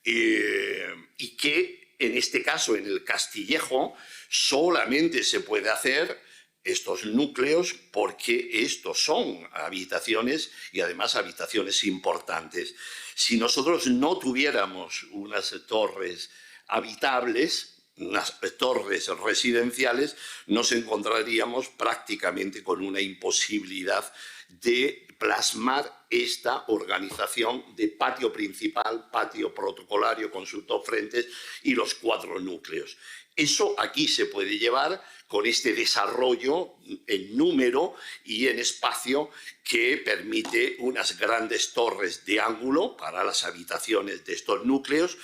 y que en este caso en el Castillejo solamente se puede hacer estos núcleos porque estos son habitaciones y además habitaciones importantes. Si nosotros no tuviéramos unas torres habitables, unas torres residenciales, nos encontraríamos prácticamente con una imposibilidad de plasmar esta organización de patio principal, patio protocolario con sus 2 frentes y los 4 núcleos. Eso aquí se puede llevar con este desarrollo en número y en espacio que permite unas grandes torres de ángulo para las habitaciones de estos núcleos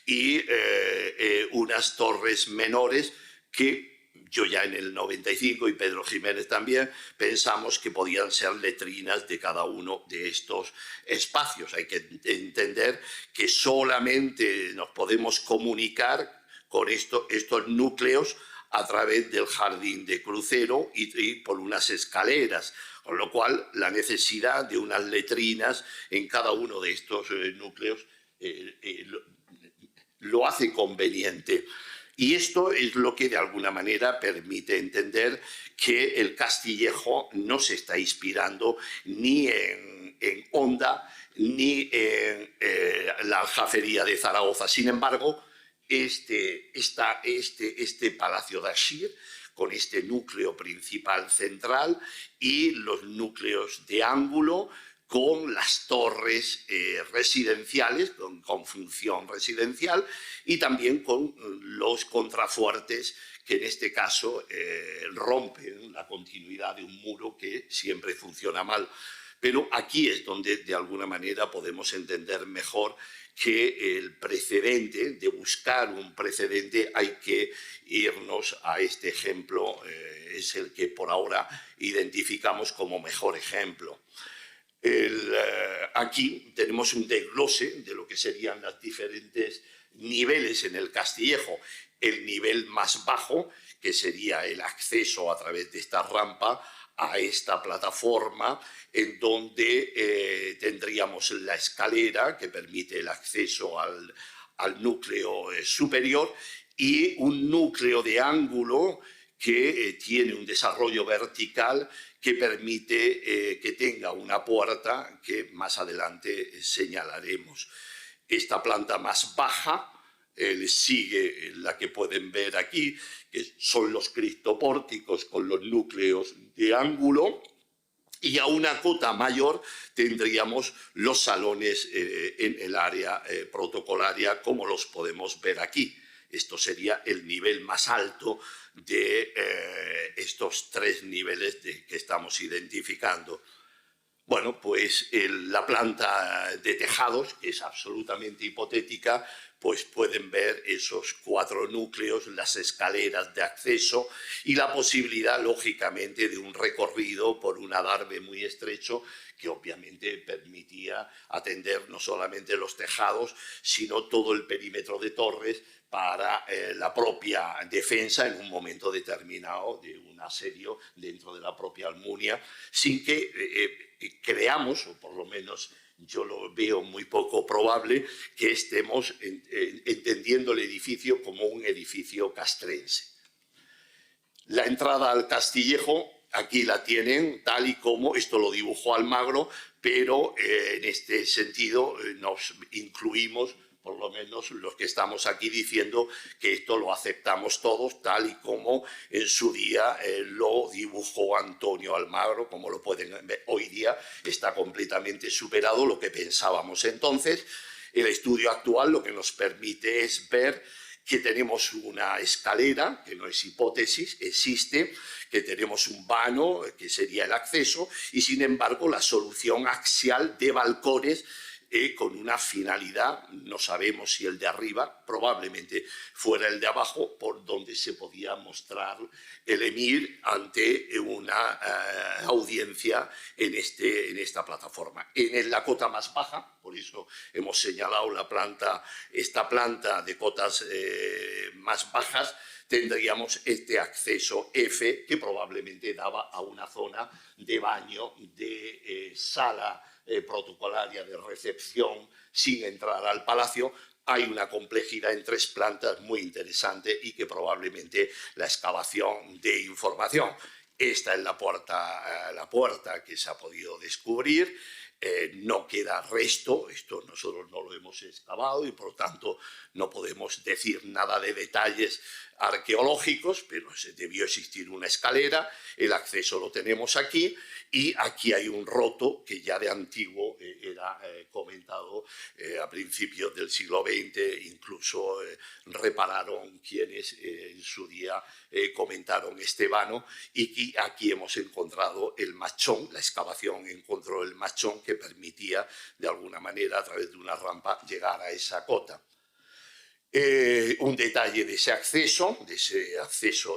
y unas torres menores que yo ya en el 95 y Pedro Jiménez también pensamos que podían ser letrinas de cada uno de estos espacios. Hay que entender que solamente nos podemos comunicar con estos núcleos a través del jardín de crucero y por unas escaleras, con lo cual la necesidad de unas letrinas en cada uno de estos núcleos lo hace conveniente. Y esto es lo que de alguna manera permite entender que el Castillejo no se está inspirando ni en Honda ni en la Aljafería de Zaragoza. Sin embargo, este Palacio de Ashir, con este núcleo principal central y los núcleos de ángulo, con las torres residenciales, con función residencial, y también con los contrafuertes que en este caso rompen la continuidad de un muro que siempre funciona mal. Pero aquí es donde de alguna manera podemos entender mejor que el precedente, de buscar un precedente, hay que irnos a este ejemplo, es el que por ahora identificamos como mejor ejemplo. Aquí tenemos un desglose de lo que serían los diferentes niveles en el Castillejo. El nivel más bajo, que sería el acceso a través de esta rampa a esta plataforma, en donde tendríamos la escalera que permite el acceso al núcleo superior y un núcleo de ángulo que tiene un desarrollo vertical que permite que tenga una puerta que más adelante señalaremos. Esta planta más baja sigue la que pueden ver aquí, que son los cristopórticos con los núcleos de ángulo, y a una cota mayor tendríamos los salones en el área protocolaria, como los podemos ver aquí. Esto sería el nivel más alto de estos tres niveles que estamos identificando. Bueno, pues la planta de tejados, que es absolutamente hipotética, pues pueden ver esos 4 núcleos, las escaleras de acceso y la posibilidad, lógicamente, de un recorrido por un adarve muy estrecho que obviamente permitía atender no solamente los tejados, sino todo el perímetro de torres para la propia defensa en un momento determinado de un asedio dentro de la propia Almunia, sin que creamos, o por lo menos yo lo veo muy poco probable, que estemos entendiendo el edificio como un edificio castrense. La entrada al Castillejo, aquí la tienen tal y como, esto lo dibujó Almagro, pero en este sentido nos incluimos, por lo menos los que estamos aquí, diciendo que esto lo aceptamos todos tal y como en su día lo dibujó Antonio Almagro. Como lo pueden ver, hoy día está completamente superado lo que pensábamos entonces. El estudio actual lo que nos permite es ver que tenemos una escalera, que no es hipótesis, existe, que tenemos un vano, que sería el acceso, y sin embargo la solución axial de balcones con una finalidad, no sabemos si el de arriba, probablemente fuera el de abajo, por donde se podía mostrar el emir ante una audiencia en esta plataforma. En la cota más baja, por eso hemos señalado esta planta de cotas más bajas, tendríamos este acceso F que probablemente daba a una zona de baño, de sala protocolaria de recepción sin entrar al palacio. Hay una complejidad en 3 plantas muy interesante y que probablemente la excavación de información. Esta es la puerta que se ha podido descubrir. No queda resto, esto nosotros no lo hemos excavado y por tanto no podemos decir nada de detalles arqueológicos, pero debió existir una escalera, el acceso lo tenemos aquí y aquí hay un roto que ya de antiguo era comentado a principios del siglo XX, incluso repararon quienes en su día comentaron este vano, y aquí hemos encontrado el machón, la excavación encontró el machón que permitía de alguna manera a través de una rampa llegar a esa cota. Un detalle de ese acceso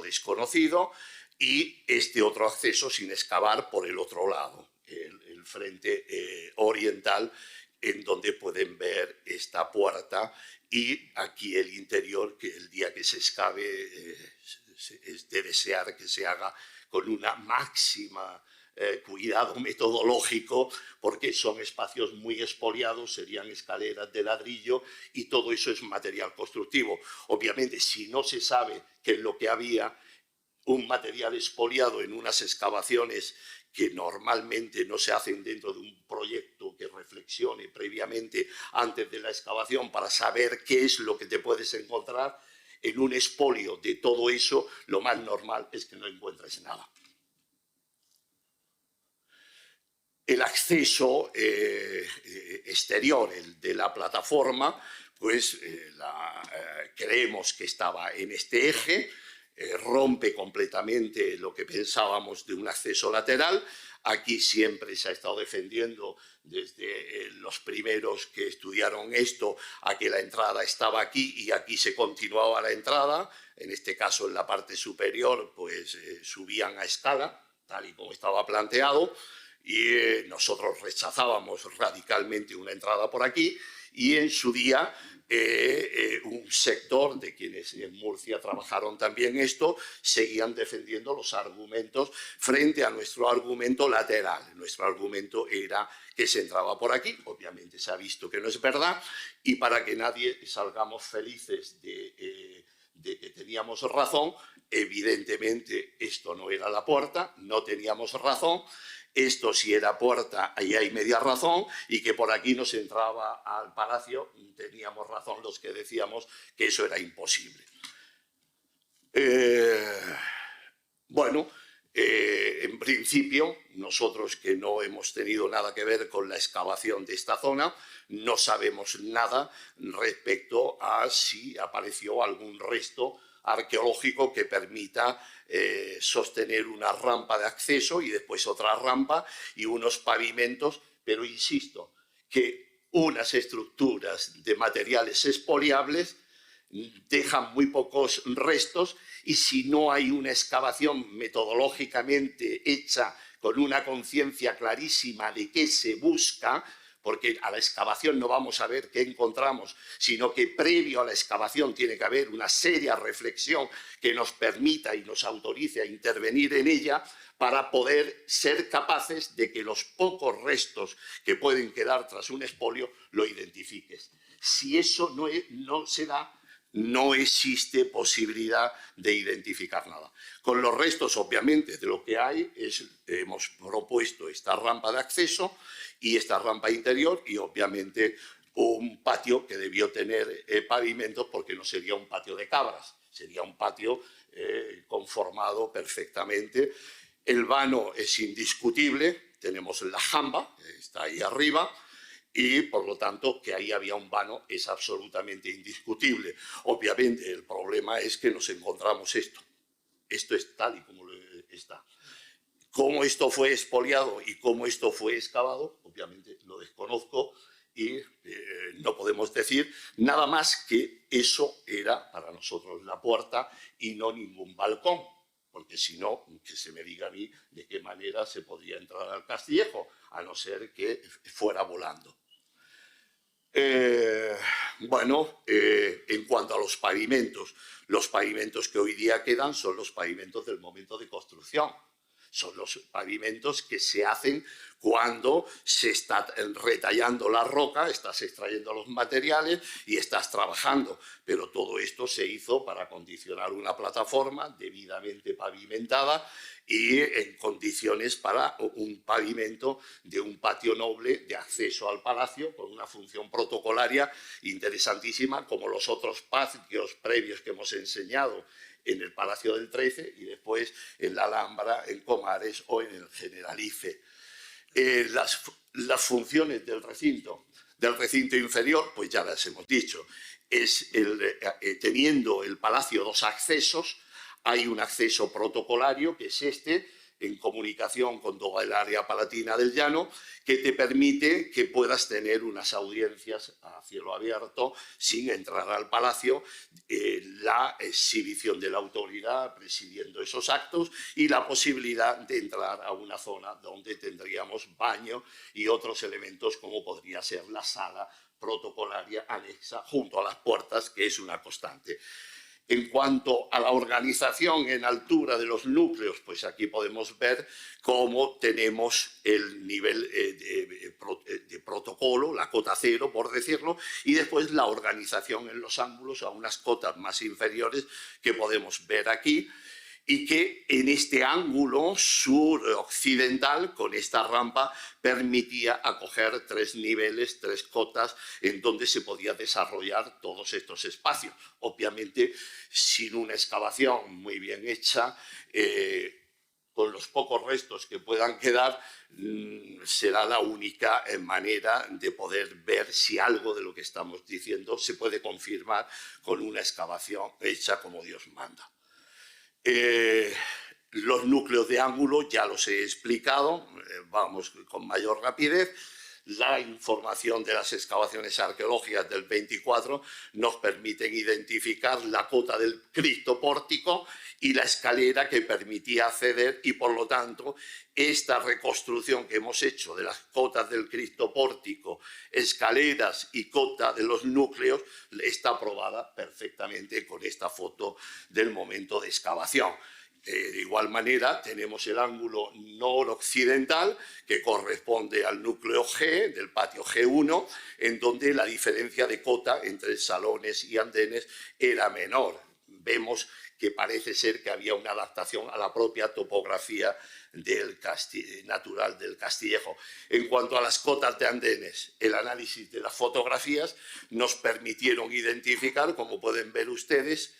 desconocido, y este otro acceso sin excavar por el otro lado, el frente oriental, en donde pueden ver esta puerta, y aquí el interior, que el día que se excave es de desear que se haga con una máxima cuidado metodológico, porque son espacios muy expoliados, serían escaleras de ladrillo y todo eso es material constructivo. Obviamente, si no se sabe qué es lo que había, un material expoliado en unas excavaciones que normalmente no se hacen dentro de un proyecto que reflexione previamente antes de la excavación para saber qué es lo que te puedes encontrar, en un expolio de todo eso, lo más normal es que no encuentres nada. el acceso exterior, el de la plataforma, pues creemos que estaba en este eje, rompe completamente lo que pensábamos de un acceso lateral. Aquí siempre se ha estado defendiendo desde los primeros que estudiaron esto a que la entrada estaba aquí y aquí se continuaba la entrada. En este caso, en la parte superior, pues subían a escala, tal y como estaba planteado, y nosotros rechazábamos radicalmente una entrada por aquí, y en su día un sector de quienes en Murcia trabajaron también esto seguían defendiendo los argumentos frente a nuestro argumento lateral. Nuestro argumento era que se entraba por aquí, obviamente se ha visto que no es verdad, y para que nadie salgamos felices de que teníamos razón, evidentemente esto no era la puerta, no teníamos razón. Esto sí era puerta, ahí hay media razón, y que por aquí no se entraba al palacio, teníamos razón los que decíamos que eso era imposible. Bueno, en principio, nosotros que no hemos tenido nada que ver con la excavación de esta zona, no sabemos nada respecto a si apareció algún resto arqueológico que permita sostener una rampa de acceso y después otra rampa y unos pavimentos, pero insisto que unas estructuras de materiales expoliables dejan muy pocos restos, y si no hay una excavación metodológicamente hecha con una conciencia clarísima de qué se busca, porque a la excavación no vamos a ver qué encontramos, sino que previo a la excavación tiene que haber una seria reflexión que nos permita y nos autorice a intervenir en ella para poder ser capaces de que los pocos restos que pueden quedar tras un expolio lo identifiques. Si eso no se da, no existe posibilidad de identificar nada. Con los restos, obviamente, de lo que hay, hemos propuesto esta rampa de acceso y esta rampa interior, y obviamente un patio que debió tener pavimentos, porque no sería un patio de cabras, sería un patio conformado perfectamente. El vano es indiscutible, tenemos la jamba, está ahí arriba, y por lo tanto que ahí había un vano es absolutamente indiscutible. Obviamente el problema es que nos encontramos esto. Esto es tal y como está. Cómo esto fue expoliado y cómo esto fue excavado, obviamente lo desconozco, y no podemos decir nada más que eso era para nosotros la puerta y no ningún balcón, porque si no, que se me diga a mí de qué manera se podría entrar al castillejo, a no ser que fuera volando. Bueno, en cuanto a los pavimentos que hoy día quedan son los pavimentos del momento de construcción. Son los pavimentos que se hacen cuando se está retallando la roca, estás extrayendo los materiales y estás trabajando. Pero todo esto se hizo para acondicionar una plataforma debidamente pavimentada y en condiciones para un pavimento de un patio noble de acceso al palacio, con una función protocolaria interesantísima, como los otros patios previos que hemos enseñado en el Palacio del 13 y después en la Alhambra, en Comares o en el Generalife. Las funciones del recinto inferior, pues ya las hemos dicho, es teniendo el palacio dos accesos. Hay un acceso protocolario, que es este, en comunicación con toda el área palatina del Llano, que te permite que puedas tener unas audiencias a cielo abierto sin entrar al palacio, la exhibición de la autoridad presidiendo esos actos y la posibilidad de entrar a una zona donde tendríamos baño y otros elementos como podría ser la sala protocolaria anexa junto a las puertas, que es una constante. En cuanto a la organización en altura de los núcleos, pues aquí podemos ver cómo tenemos el nivel de protocolo, la cota cero, por decirlo, y después la organización en los ángulos a unas cotas más inferiores que podemos ver aquí, y que en este ángulo suroccidental, con esta rampa, permitía acoger 3 niveles, 3 cotas, en donde se podía desarrollar todos estos espacios. Obviamente, sin una excavación muy bien hecha, con los pocos restos que puedan quedar, será la única manera de poder ver si algo de lo que estamos diciendo se puede confirmar con una excavación hecha como Dios manda. Los núcleos de ángulo ya los he explicado, vamos con mayor rapidez. La información de las excavaciones arqueológicas del 24 nos permiten identificar la cota del Cristo pórtico y la escalera que permitía acceder, y por lo tanto esta reconstrucción que hemos hecho de las cotas del Cristo pórtico, escaleras y cota de los núcleos está aprobada perfectamente con esta foto del momento de excavación. De igual manera, tenemos el ángulo noroccidental, que corresponde al núcleo G, del patio G1, en donde la diferencia de cota entre salones y andenes era menor. Vemos que parece ser que había una adaptación a la propia topografía natural del Castillejo. En cuanto a las cotas de andenes, el análisis de las fotografías nos permitieron identificar, como pueden ver ustedes,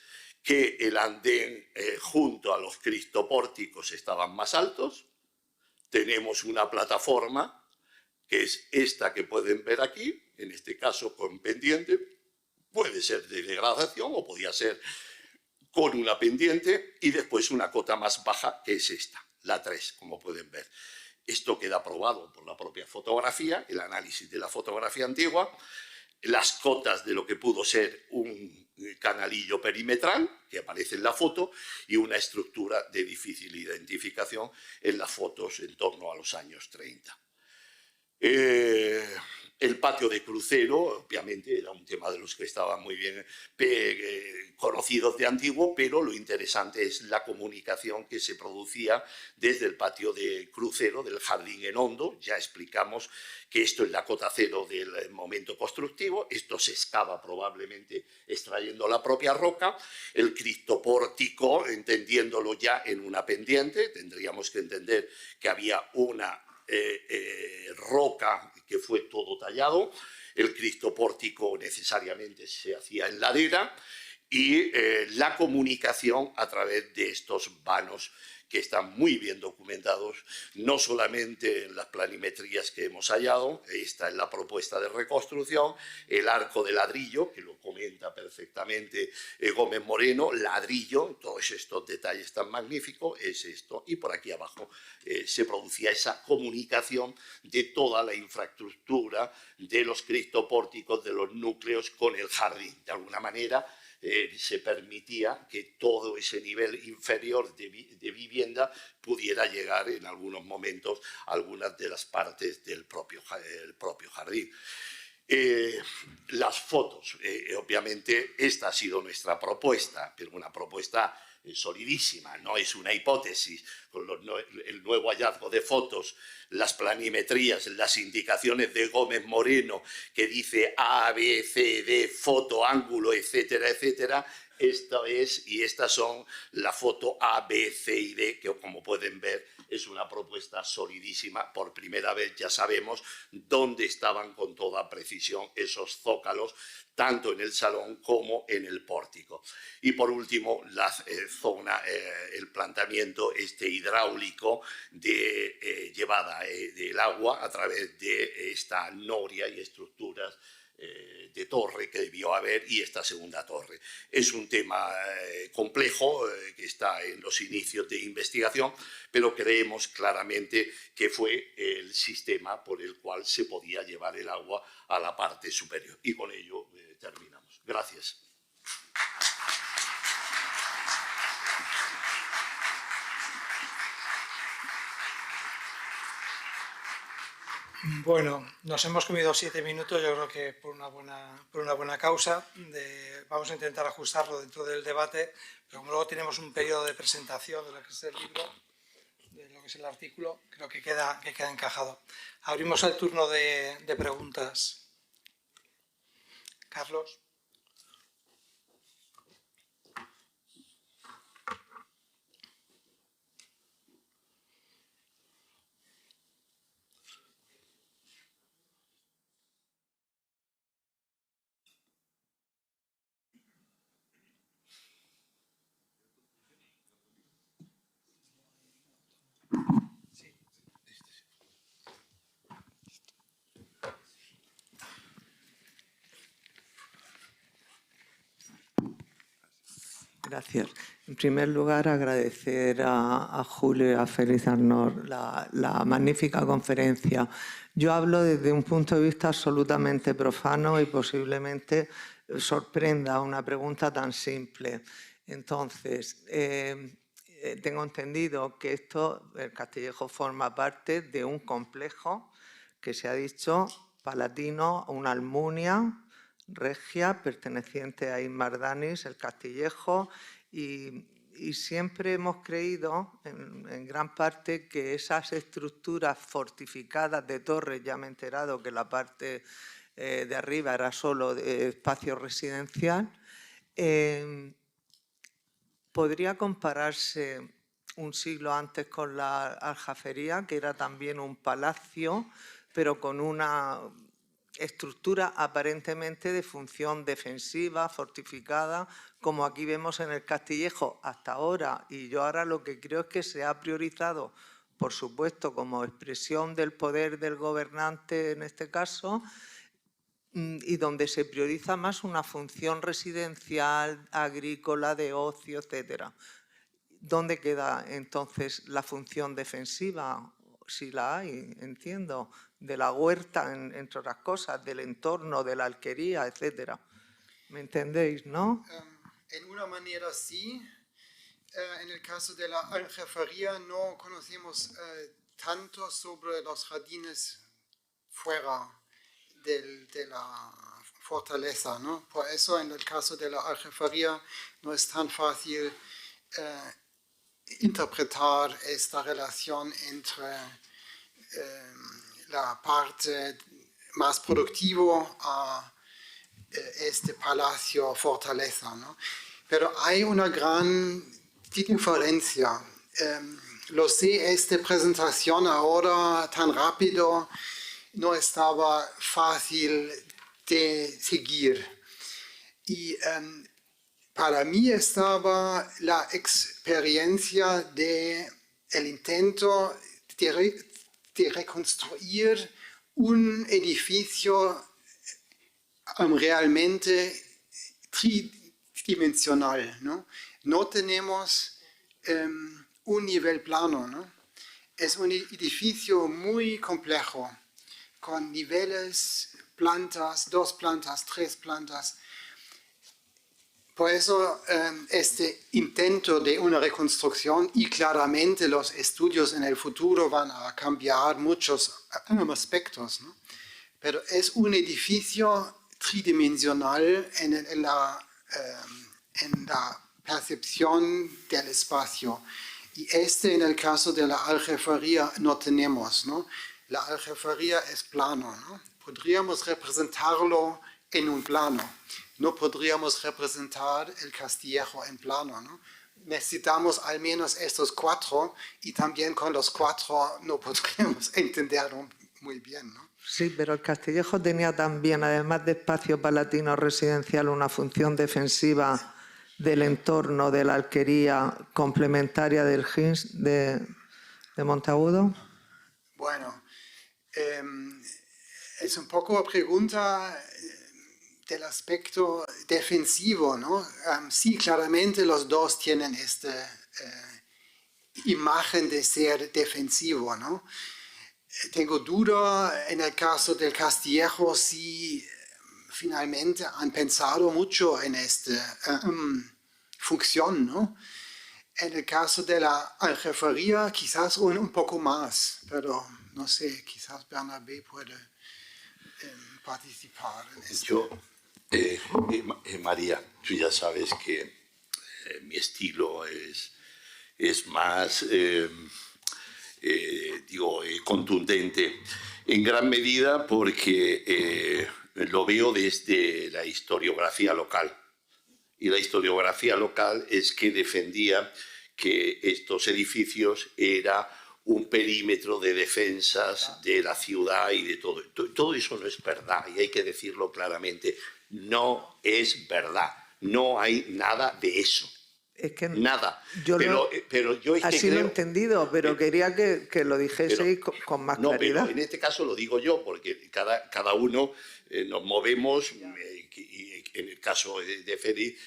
que el andén junto a los cristopórticos estaban más altos. Tenemos una plataforma, que es esta que pueden ver aquí, en este caso con pendiente, puede ser de degradación o podía ser con una pendiente, y después una cota más baja, que es esta, la 3, como pueden ver. Esto queda aprobado por la propia fotografía, el análisis de la fotografía antigua, las cotas de lo que pudo ser un canalillo perimetral, que aparece en la foto, y una estructura de difícil identificación en las fotos en torno a los años 30. El patio de crucero, obviamente, era un tema de los que estaban muy bien conocidos de antiguo, pero lo interesante es la comunicación que se producía desde el patio de crucero del jardín en hondo. Ya explicamos que esto es la cota cero del momento constructivo, esto se excava probablemente extrayendo la propia roca. El cristopórtico, entendiéndolo ya en una pendiente, tendríamos que entender que había una roca que fue todo tallado. El cristopórtico necesariamente se hacía en ladera, y la comunicación a través de estos vanos que están muy bien documentados, no solamente en las planimetrías que hemos hallado, esta es la propuesta de reconstrucción, el arco de ladrillo, que lo comenta perfectamente Gómez Moreno, ladrillo, todos estos detalles tan magníficos, es esto, y por aquí abajo se producía esa comunicación de toda la infraestructura de los cristopórticos, de los núcleos con el jardín. De alguna manera, se permitía que todo ese nivel inferior de vivienda pudiera llegar en algunos momentos a algunas de las partes del propio jardín. Las fotos, obviamente esta ha sido nuestra propuesta, pero una propuesta solidísima, no es una hipótesis. Con el nuevo hallazgo de fotos, las planimetrías, las indicaciones de Gómez Moreno, que dice A, B, C, D, foto, ángulo, etcétera, etcétera. Estas son la foto A, B, C y D, que como pueden ver es una propuesta solidísima. Por primera vez ya sabemos dónde estaban con toda precisión esos zócalos, tanto en el salón como en el pórtico. Y por último, la zona, el planteamiento hidráulico de llevada del agua a través de esta noria y estructuras de torre que debió haber, y esta segunda torre. Es un tema complejo que está en los inicios de investigación, pero creemos claramente que fue el sistema por el cual se podía llevar el agua a la parte superior. Y con ello terminamos. Gracias. Bueno, nos hemos comido 7 minutos, yo creo que por una buena causa. Vamos a intentar ajustarlo dentro del debate, pero como luego tenemos un periodo de presentación de lo que es el libro, de lo que es el artículo, creo que queda encajado. Abrimos el turno de preguntas. Carlos. Gracias. En primer lugar, agradecer a Julio y a Félix Arnor la magnífica conferencia. Yo hablo desde un punto de vista absolutamente profano y posiblemente sorprenda una pregunta tan simple. Entonces, tengo entendido que el Castillejo forma parte de un complejo que se ha dicho palatino, una Almunia regia perteneciente a Inmardanis, el Castillejo, y siempre hemos creído, en gran parte, que esas estructuras fortificadas de torres, ya me he enterado que la parte de arriba era solo de espacio residencial, podría compararse un siglo antes con la Aljafería, que era también un palacio, pero con una estructura aparentemente de función defensiva, fortificada, como aquí vemos en el Castillejo hasta ahora. Y yo ahora lo que creo es que se ha priorizado, por supuesto, como expresión del poder del gobernante en este caso, y donde se prioriza más una función residencial, agrícola, de ocio, etcétera. ¿Dónde queda entonces la función defensiva? Si la hay, entiendo, de la huerta, entre otras cosas, del entorno, de la alquería, etcétera. ¿Me entendéis, no? En una manera sí. En el caso de la aljafería no conocemos tanto sobre los jardines fuera de la fortaleza, ¿no? Por eso en el caso de la aljafería no es tan fácil interpretar esta relación entre la parte más productiva a este palacio fortaleza, ¿no? Pero hay una gran diferencia. Lo sé, esta presentación ahora tan rápido no estaba fácil de seguir. Y para mí estaba la experiencia del intento de reconstruir un edificio realmente tridimensional, ¿no? No tenemos un nivel plano, ¿no? Es un edificio muy complejo, con niveles, plantas, 2 plantas, 3 plantas. Por eso este intento de una reconstrucción, y claramente los estudios en el futuro van a cambiar muchos aspectos, ¿no? Pero es un edificio tridimensional en la percepción del espacio. Y en el caso de la aljafería no tenemos, ¿no? La aljafería es plano, ¿no? Podríamos representarlo en un plano. No podríamos representar el Castillejo en plano, ¿no? Necesitamos al menos estos 4 y también con los 4 no podríamos entenderlo muy bien, ¿no? Sí, pero el Castillejo tenía también, además de espacio palatino residencial, una función defensiva del entorno de la alquería complementaria del Hinds de Monteagudo. Bueno, es un poco pregunta del aspecto defensivo, ¿no? Sí, claramente los dos tienen esta imagen de ser defensivo, ¿no? Tengo duda en el caso del Castillejo si finalmente han pensado mucho en esta función, ¿no? En el caso de la aljafería quizás un poco más, pero no sé, quizás Bernabé puede participar en esto. María, tú ya sabes que mi estilo es más, contundente, en gran medida porque lo veo desde la historiografía local. Y la historiografía local es que defendía que estos edificios era un perímetro de defensas de la ciudad y de todo. Todo eso no es verdad y hay que decirlo claramente. No es verdad. No hay nada de eso. Es que nada. Pero yo es que así creo, lo he entendido, pero quería que lo dijeseis con más claridad. Pero en este caso lo digo yo, porque cada uno nos movemos, y en el caso de Félix,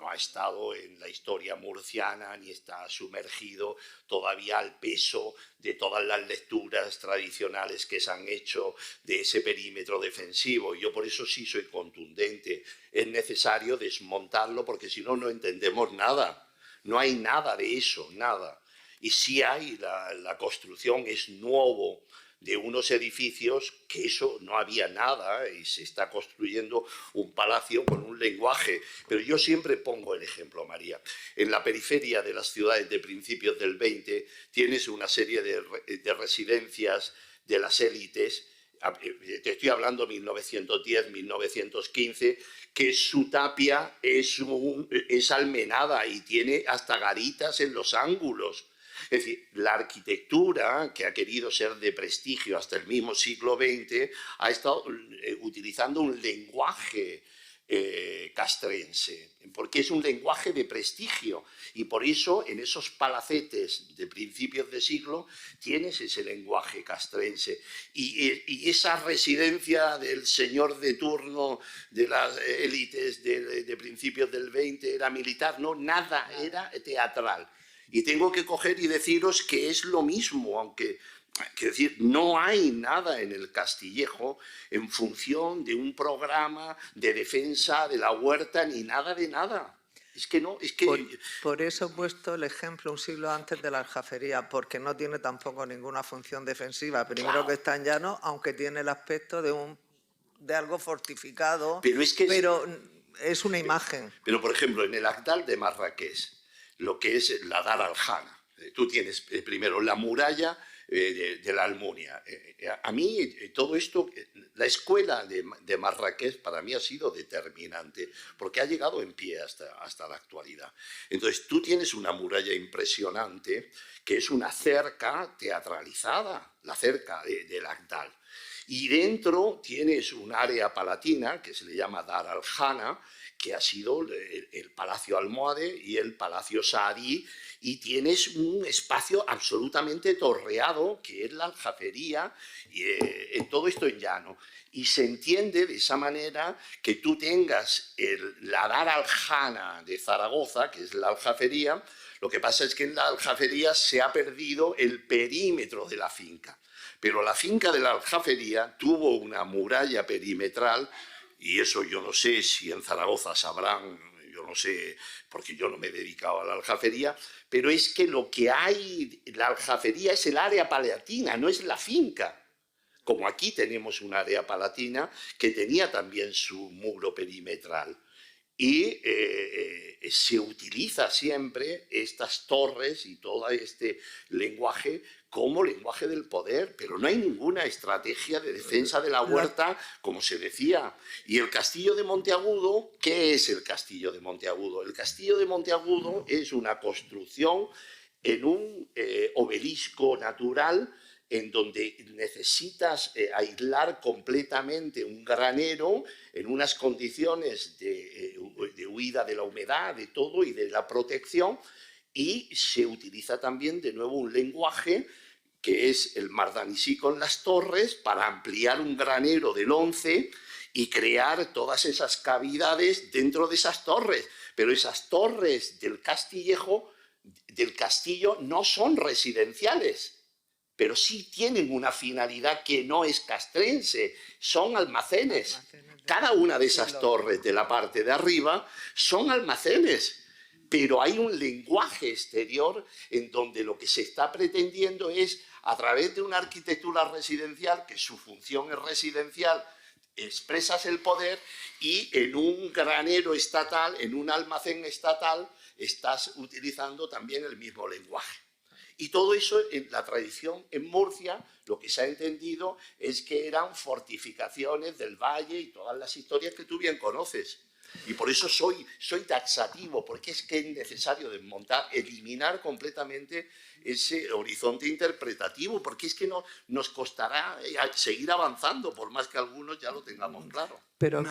no ha estado en la historia murciana ni está sumergido todavía al peso de todas las lecturas tradicionales que se han hecho de ese perímetro defensivo. Yo por eso sí soy contundente. Es necesario desmontarlo porque si no, no entendemos nada. No hay nada de eso, nada. Y sí hay, la construcción es nuevo de unos edificios que eso no había nada y se está construyendo un palacio con un lenguaje. Pero yo siempre pongo el ejemplo, María. En la periferia de las ciudades de principios del 20 tienes una serie de residencias de las élites, te estoy hablando 1910, 1915, que su tapia es almenada y tiene hasta garitas en los ángulos. Es decir, la arquitectura, que ha querido ser de prestigio hasta el mismo siglo XX, ha estado utilizando un lenguaje castrense, porque es un lenguaje de prestigio. Y por eso en esos palacetes de principios de siglo tienes ese lenguaje castrense. Y esa residencia del señor de turno de las élites de principios del 20 era militar, no, nada, era teatral. Y tengo que coger y deciros que es lo mismo, aunque, quiero decir, no hay nada en el Castillejo en función de un programa de defensa de la huerta ni nada de nada. Es que no, es que... Por eso he puesto el ejemplo un siglo antes de la aljafería, porque no tiene tampoco ninguna función defensiva. Primero Claro. que está en llano, aunque tiene el aspecto de algo fortificado, Pero es una imagen. Pero, por ejemplo, en el Agdal de Marrakech, lo que es la Dar al-Jana, tú tienes primero la muralla de la Almunia. A mí todo esto, la escuela de Marrakech para mí ha sido determinante, porque ha llegado en pie hasta la actualidad. Entonces tú tienes una muralla impresionante, que es una cerca teatralizada, la cerca del Agdal. Y dentro tienes un área palatina, que se le llama Dar al-Jana, que ha sido el Palacio Almohade y el Palacio Saadí, y tienes un espacio absolutamente torreado, que es la aljafería, y todo esto en llano. Y se entiende de esa manera que tú tengas la Dar al-Jana de Zaragoza, que es la aljafería. Lo que pasa es que en la aljafería se ha perdido el perímetro de la finca. Pero la finca de la aljafería tuvo una muralla perimetral, y eso yo no sé si en Zaragoza sabrán, yo no sé, porque yo no me he dedicado a la aljafería, pero es que lo que hay, la aljafería es el área palatina, no es la finca. Como aquí tenemos un área palatina que tenía también su muro perimetral. Y se utiliza siempre estas torres y todo este lenguaje como lenguaje del poder, pero no hay ninguna estrategia de defensa de la huerta, como se decía. Y el castillo de Monteagudo, ¿qué es el castillo de Monteagudo? El castillo de Monteagudo es una construcción en un obelisco natural en donde necesitas aislar completamente un granero en unas condiciones de huida de la humedad, de todo y de la protección, y se utiliza también de nuevo un lenguaje que es el mardanisí con las torres para ampliar un granero del 11 y crear todas esas cavidades dentro de esas torres. Pero esas torres del Castillejo, del castillo, no son residenciales, pero sí tienen una finalidad que no es castrense, son almacenes. Cada una de esas torres de la parte de arriba son almacenes, pero hay un lenguaje exterior en donde lo que se está pretendiendo es, a través de una arquitectura residencial, que su función es residencial, expresas el poder, y en un granero estatal, en un almacén estatal, estás utilizando también el mismo lenguaje. Y todo eso, en la tradición en Murcia, lo que se ha entendido es que eran fortificaciones del valle y todas las historias que tú bien conoces. Y por eso soy taxativo, porque es que es necesario desmontar, eliminar completamente ese horizonte interpretativo, porque es que nos costará seguir avanzando, por más que algunos ya lo tengamos claro. Pero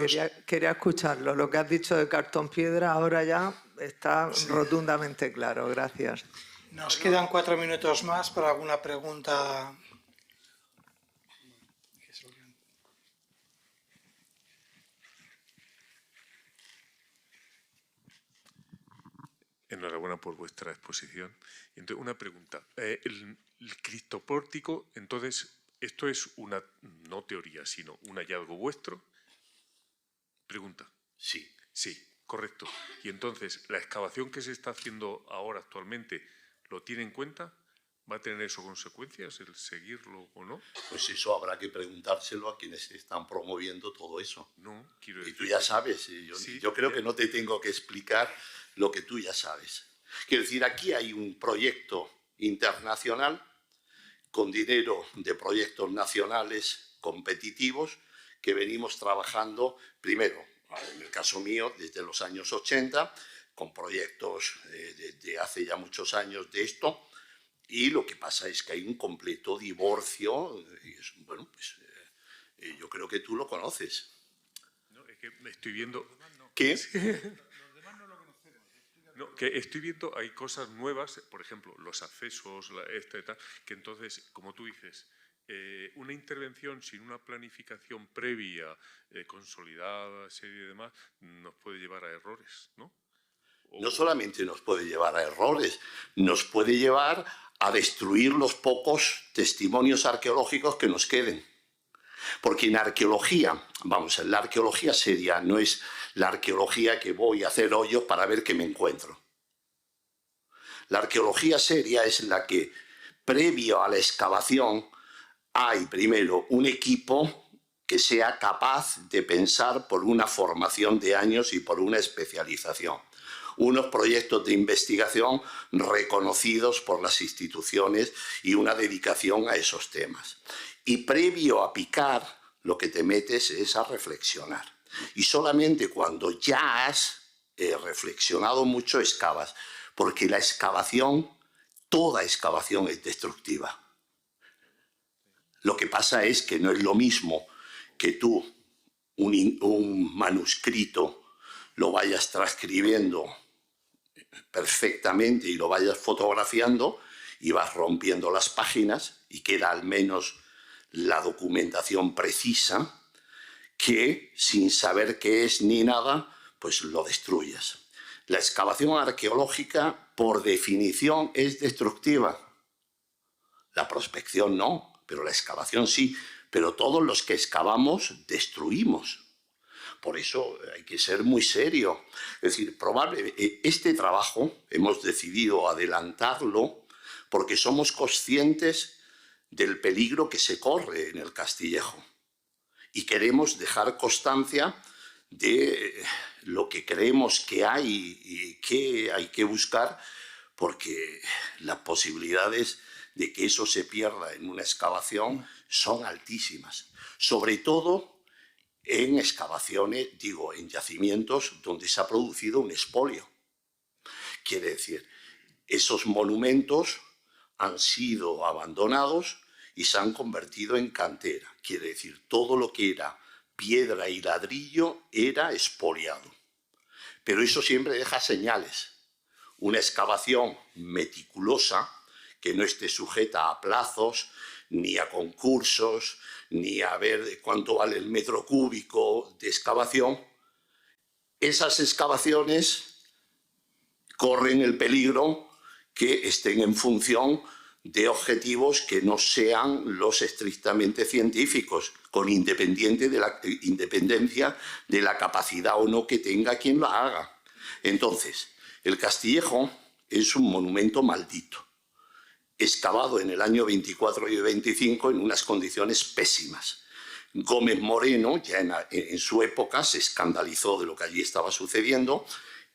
quería escucharlo. Lo que has dicho de cartón piedra ahora ya está rotundamente claro. Gracias. Nos quedan 4 minutos más para alguna pregunta. Enhorabuena por vuestra exposición. Y entonces, una pregunta. El criptopórtico, entonces, esto es una, no teoría, sino un hallazgo vuestro. Pregunta. Sí. Sí, correcto. Y entonces, ¿la excavación que se está haciendo ahora actualmente lo tiene en cuenta? ¿Va a tener eso consecuencias, el seguirlo o no? Pues eso habrá que preguntárselo a quienes están promoviendo todo eso. No, quiero decir... Y tú ya sabes, Sí, yo creo que no te tengo que explicar lo que tú ya sabes. Quiero decir, aquí hay un proyecto internacional con dinero de proyectos nacionales competitivos que venimos trabajando, primero, en el caso mío, desde los años 80, con proyectos de hace ya muchos años de esto, y lo que pasa es que hay un completo divorcio, y bueno, pues yo creo que tú lo conoces. No, es que me estoy viendo... ¿Qué? No, que estoy viendo, hay cosas nuevas, por ejemplo, los accesos, esta y tal, que entonces, como tú dices, una intervención sin una planificación previa, consolidada, serie y demás, nos puede llevar a errores, ¿no? No solamente nos puede llevar a errores, nos puede llevar a destruir los pocos testimonios arqueológicos que nos queden. Porque en arqueología, vamos, la arqueología seria no es la arqueología que voy a hacer hoyos para ver qué me encuentro. La arqueología seria es la que, previo a la excavación, hay primero un equipo que sea capaz de pensar por una formación de años y por una especialización. Unos proyectos de investigación reconocidos por las instituciones y una dedicación a esos temas. Y previo a picar, lo que te metes es a reflexionar. Y solamente cuando ya has reflexionado mucho, excavas. Porque la excavación, toda excavación es destructiva. Lo que pasa es que no es lo mismo que tú un manuscrito lo vayas transcribiendo perfectamente y lo vayas fotografiando y vas rompiendo las páginas y queda al menos la documentación precisa, que sin saber qué es ni nada, pues lo destruyas. La excavación arqueológica, por definición, es destructiva. La prospección no, pero la excavación sí. Pero todos los que excavamos destruimos. Por eso hay que ser muy serio. Es decir, este trabajo hemos decidido adelantarlo porque somos conscientes del peligro que se corre en el Castillejo. Y queremos dejar constancia de lo que creemos que hay y que hay que buscar, porque las posibilidades de que eso se pierda en una excavación son altísimas. Sobre todo en excavaciones, en yacimientos donde se ha producido un expolio. Quiere decir, esos monumentos han sido abandonados y se han convertido en cantera. Quiere decir, todo lo que era piedra y ladrillo era expoliado. Pero eso siempre deja señales. Una excavación meticulosa, que no esté sujeta a plazos, ni a concursos, ni a ver cuánto vale el metro cúbico de excavación. Esas excavaciones corren el peligro que estén en función de objetivos que no sean los estrictamente científicos, con independencia de la capacidad o no que tenga quien la haga. Entonces, el Castillejo es un monumento maldito, excavado en el año 24 y 25 en unas condiciones pésimas. Gómez Moreno, ya en su época, se escandalizó de lo que allí estaba sucediendo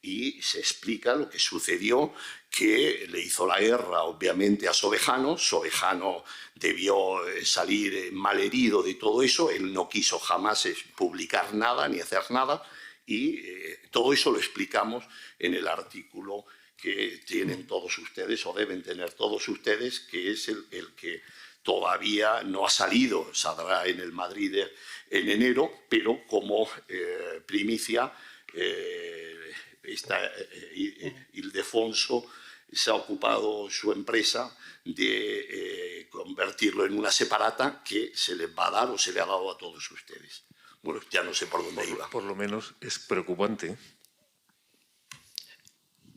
y se explica lo que sucedió, que le hizo la guerra, obviamente, a Sobejano. Sobejano debió salir malherido de todo eso. Él no quiso jamás publicar nada ni hacer nada, y todo eso lo explicamos en el artículo que tienen todos ustedes, o deben tener todos ustedes, que es el que todavía no ha salido, saldrá en el Madrid en enero, pero como primicia, Ildefonso se ha ocupado su empresa de convertirlo en una separata que se les va a dar o se le ha dado a todos ustedes. Bueno, ya no sé por dónde iba. Por lo menos es preocupante.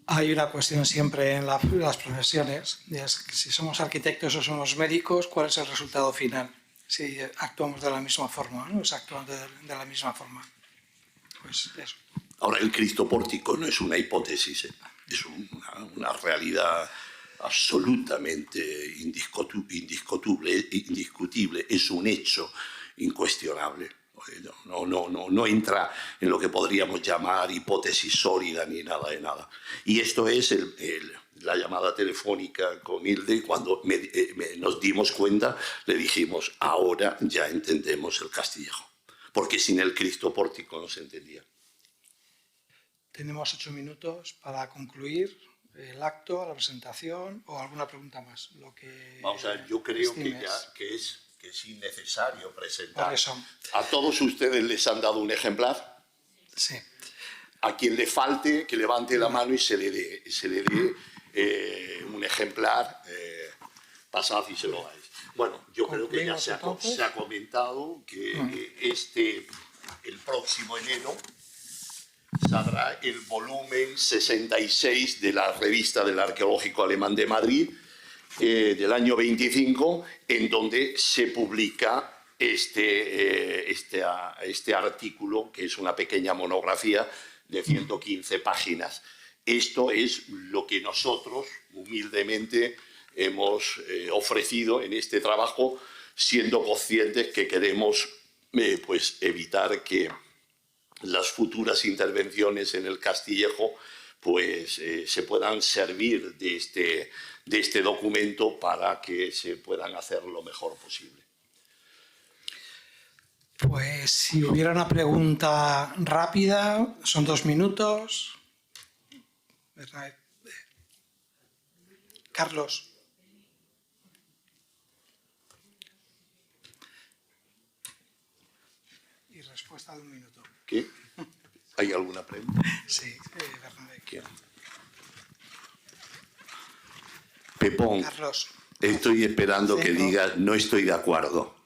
Hay una cuestión siempre en las profesiones, y es que si somos arquitectos o somos médicos, ¿cuál es el resultado final? Si actuamos de la misma forma, ¿no? Si actuamos de la misma forma. Pues eso. Ahora, el Cristo pórtico no es una hipótesis, es una realidad absolutamente indiscutible, es un hecho incuestionable. No entra en lo que podríamos llamar hipótesis sólida ni nada de nada. Y esto es la llamada telefónica con Hilde. Cuando nos dimos cuenta, le dijimos, ahora ya entendemos el Castillejo, porque sin el Cristo pórtico no se entendía. Tenemos 8 minutos para concluir el acto, la presentación o alguna pregunta más. Lo que Vamos a ver, yo creo estimes. que es innecesario presentar. Por eso. A todos ustedes les han dado un ejemplar. Sí. A quien le falte, que levante la mano y se le dé un ejemplar. Pasad y se lo dais. Bueno, yo creo que ya se ha comentado que el próximo enero saldrá el volumen 66 de la revista del Arqueológico Alemán de Madrid, del año 25, en donde se publica este artículo, que es una pequeña monografía de 115 páginas. Esto es lo que nosotros, humildemente, hemos ofrecido en este trabajo, siendo conscientes que queremos pues, evitar que las futuras intervenciones en el Castillejo pues, se puedan servir de este documento para que se puedan hacer lo mejor posible. Pues si hubiera una pregunta rápida, son 2 minutos. Carlos. Y respuesta de 1 minuto. ¿Qué? ¿Hay alguna pregunta? Sí, Bernabé. ¿Quién? Pepón, Carlos. estoy esperando que Centro. digas no estoy de acuerdo.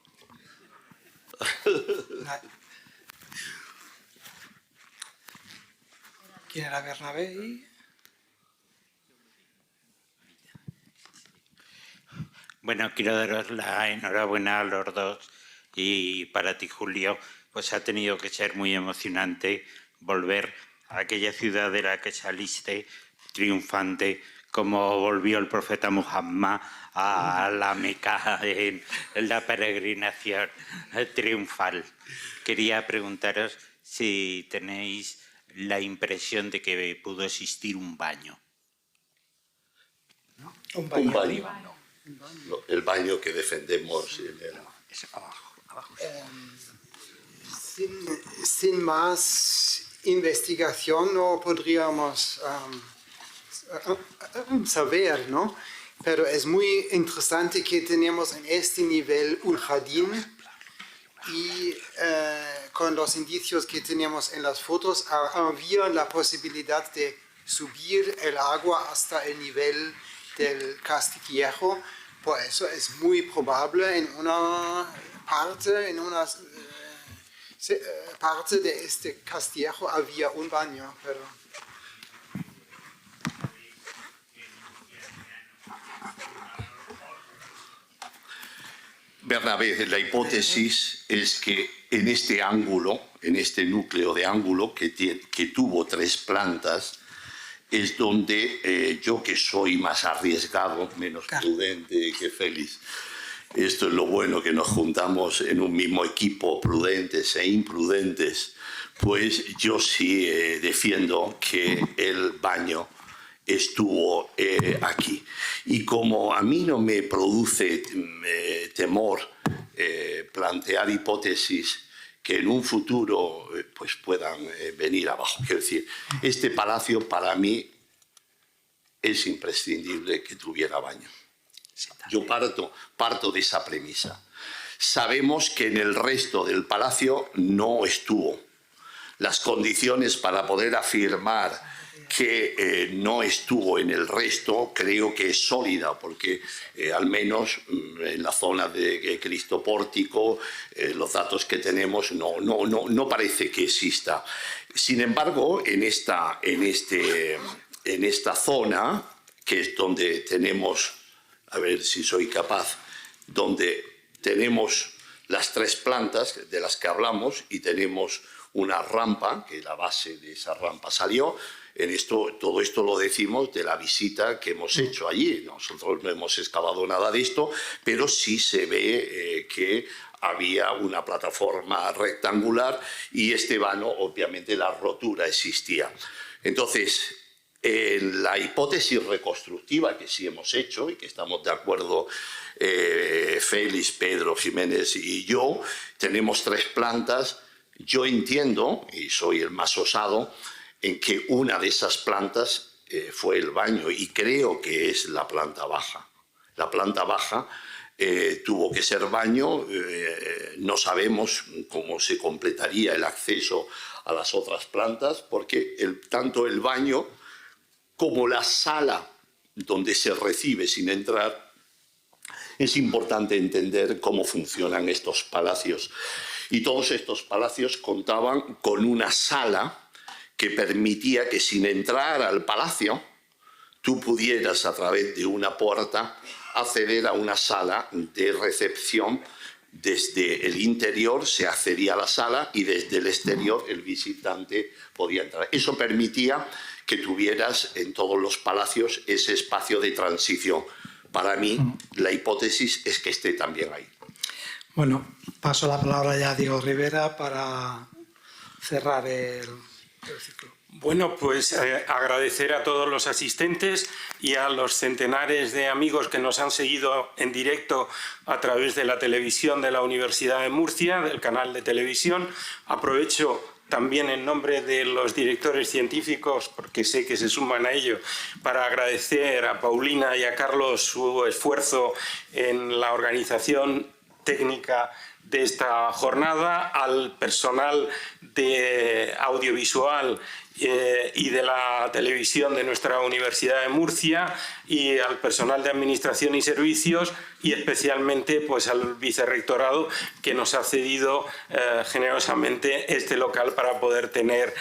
¿Quién era Bernabé? Bueno, quiero daros la enhorabuena a los dos y para ti, Julio, pues ha tenido que ser muy emocionante volver a aquella ciudad de la que saliste triunfante, como volvió el profeta Muhammad a la Meca en la peregrinación triunfal. Quería preguntaros si tenéis la impresión de que pudo existir un baño. Un baño. Un baño. No, el baño que defendemos. Sin más investigación no podríamos saber, ¿no? Pero es muy interesante que tenemos en este nivel un jardín y con los indicios que tenemos en las fotos había la posibilidad de subir el agua hasta el nivel del Castillejo. Por eso es muy probable en una parte de este Castillejo había un baño, pero Bernabé, la hipótesis es que en este ángulo, en este núcleo de ángulo que tuvo 3 plantas, es donde yo, que soy más arriesgado, menos prudente que Félix, esto es lo bueno, que nos juntamos en un mismo equipo, prudentes e imprudentes, pues yo sí defiendo que el baño estuvo aquí. Y como a mí no me produce temor plantear hipótesis que en un futuro pues puedan venir abajo. Quiero decir, este palacio para mí es imprescindible que tuviera baño. Yo parto de esa premisa. Sabemos que en el resto del palacio no estuvo. Las condiciones para poder afirmar que no estuvo en el resto creo que es sólida, porque al menos en la zona de Cristo Pórtico los datos que tenemos no parece que exista. Sin embargo, en este en esta zona, que es donde tenemos, a ver si soy capaz, donde tenemos las 3 plantas de las que hablamos y tenemos una rampa, que la base de esa rampa salió. Todo esto lo decimos de la visita que hemos hecho allí. Nosotros no hemos excavado nada de esto, pero sí se ve que había una plataforma rectangular y este vano, obviamente, la rotura existía. Entonces, en la hipótesis reconstructiva que sí hemos hecho y que estamos de acuerdo Félix, Pedro, Jiménez y yo, tenemos 3 plantas. Yo entiendo, y soy el más osado, en que una de esas plantas fue el baño y creo que es la planta baja. La planta baja tuvo que ser baño, no sabemos cómo se completaría el acceso a las otras plantas porque tanto el baño como la sala donde se recibe sin entrar, es importante entender cómo funcionan estos palacios. Y todos estos palacios contaban con una sala que permitía que sin entrar al palacio tú pudieras a través de una puerta acceder a una sala de recepción. Desde el interior se accedía a la sala y desde el exterior el visitante podía entrar. Eso permitía que tuvieras en todos los palacios ese espacio de transición. Para mí, la hipótesis es que esté también ahí. Bueno, paso la palabra ya a Diego Rivera para cerrar el ciclo. Bueno, pues agradecer a todos los asistentes y a los centenares de amigos que nos han seguido en directo a través de la televisión de la Universidad de Murcia, del canal de televisión. Aprovecho también en nombre de los directores científicos, porque sé que se suman a ello, para agradecer a Paulina y a Carlos su esfuerzo en la organización técnica de esta jornada, al personal de audiovisual y de la televisión de nuestra Universidad de Murcia y al personal de Administración y Servicios y especialmente pues, al Vicerrectorado que nos ha cedido generosamente este local para poder tener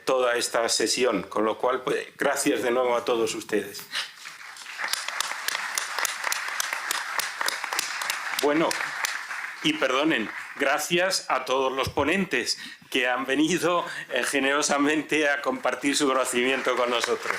toda esta sesión. Con lo cual, pues, gracias de nuevo a todos ustedes. Bueno, y perdonen, gracias a todos los ponentes que han venido generosamente a compartir su conocimiento con nosotros.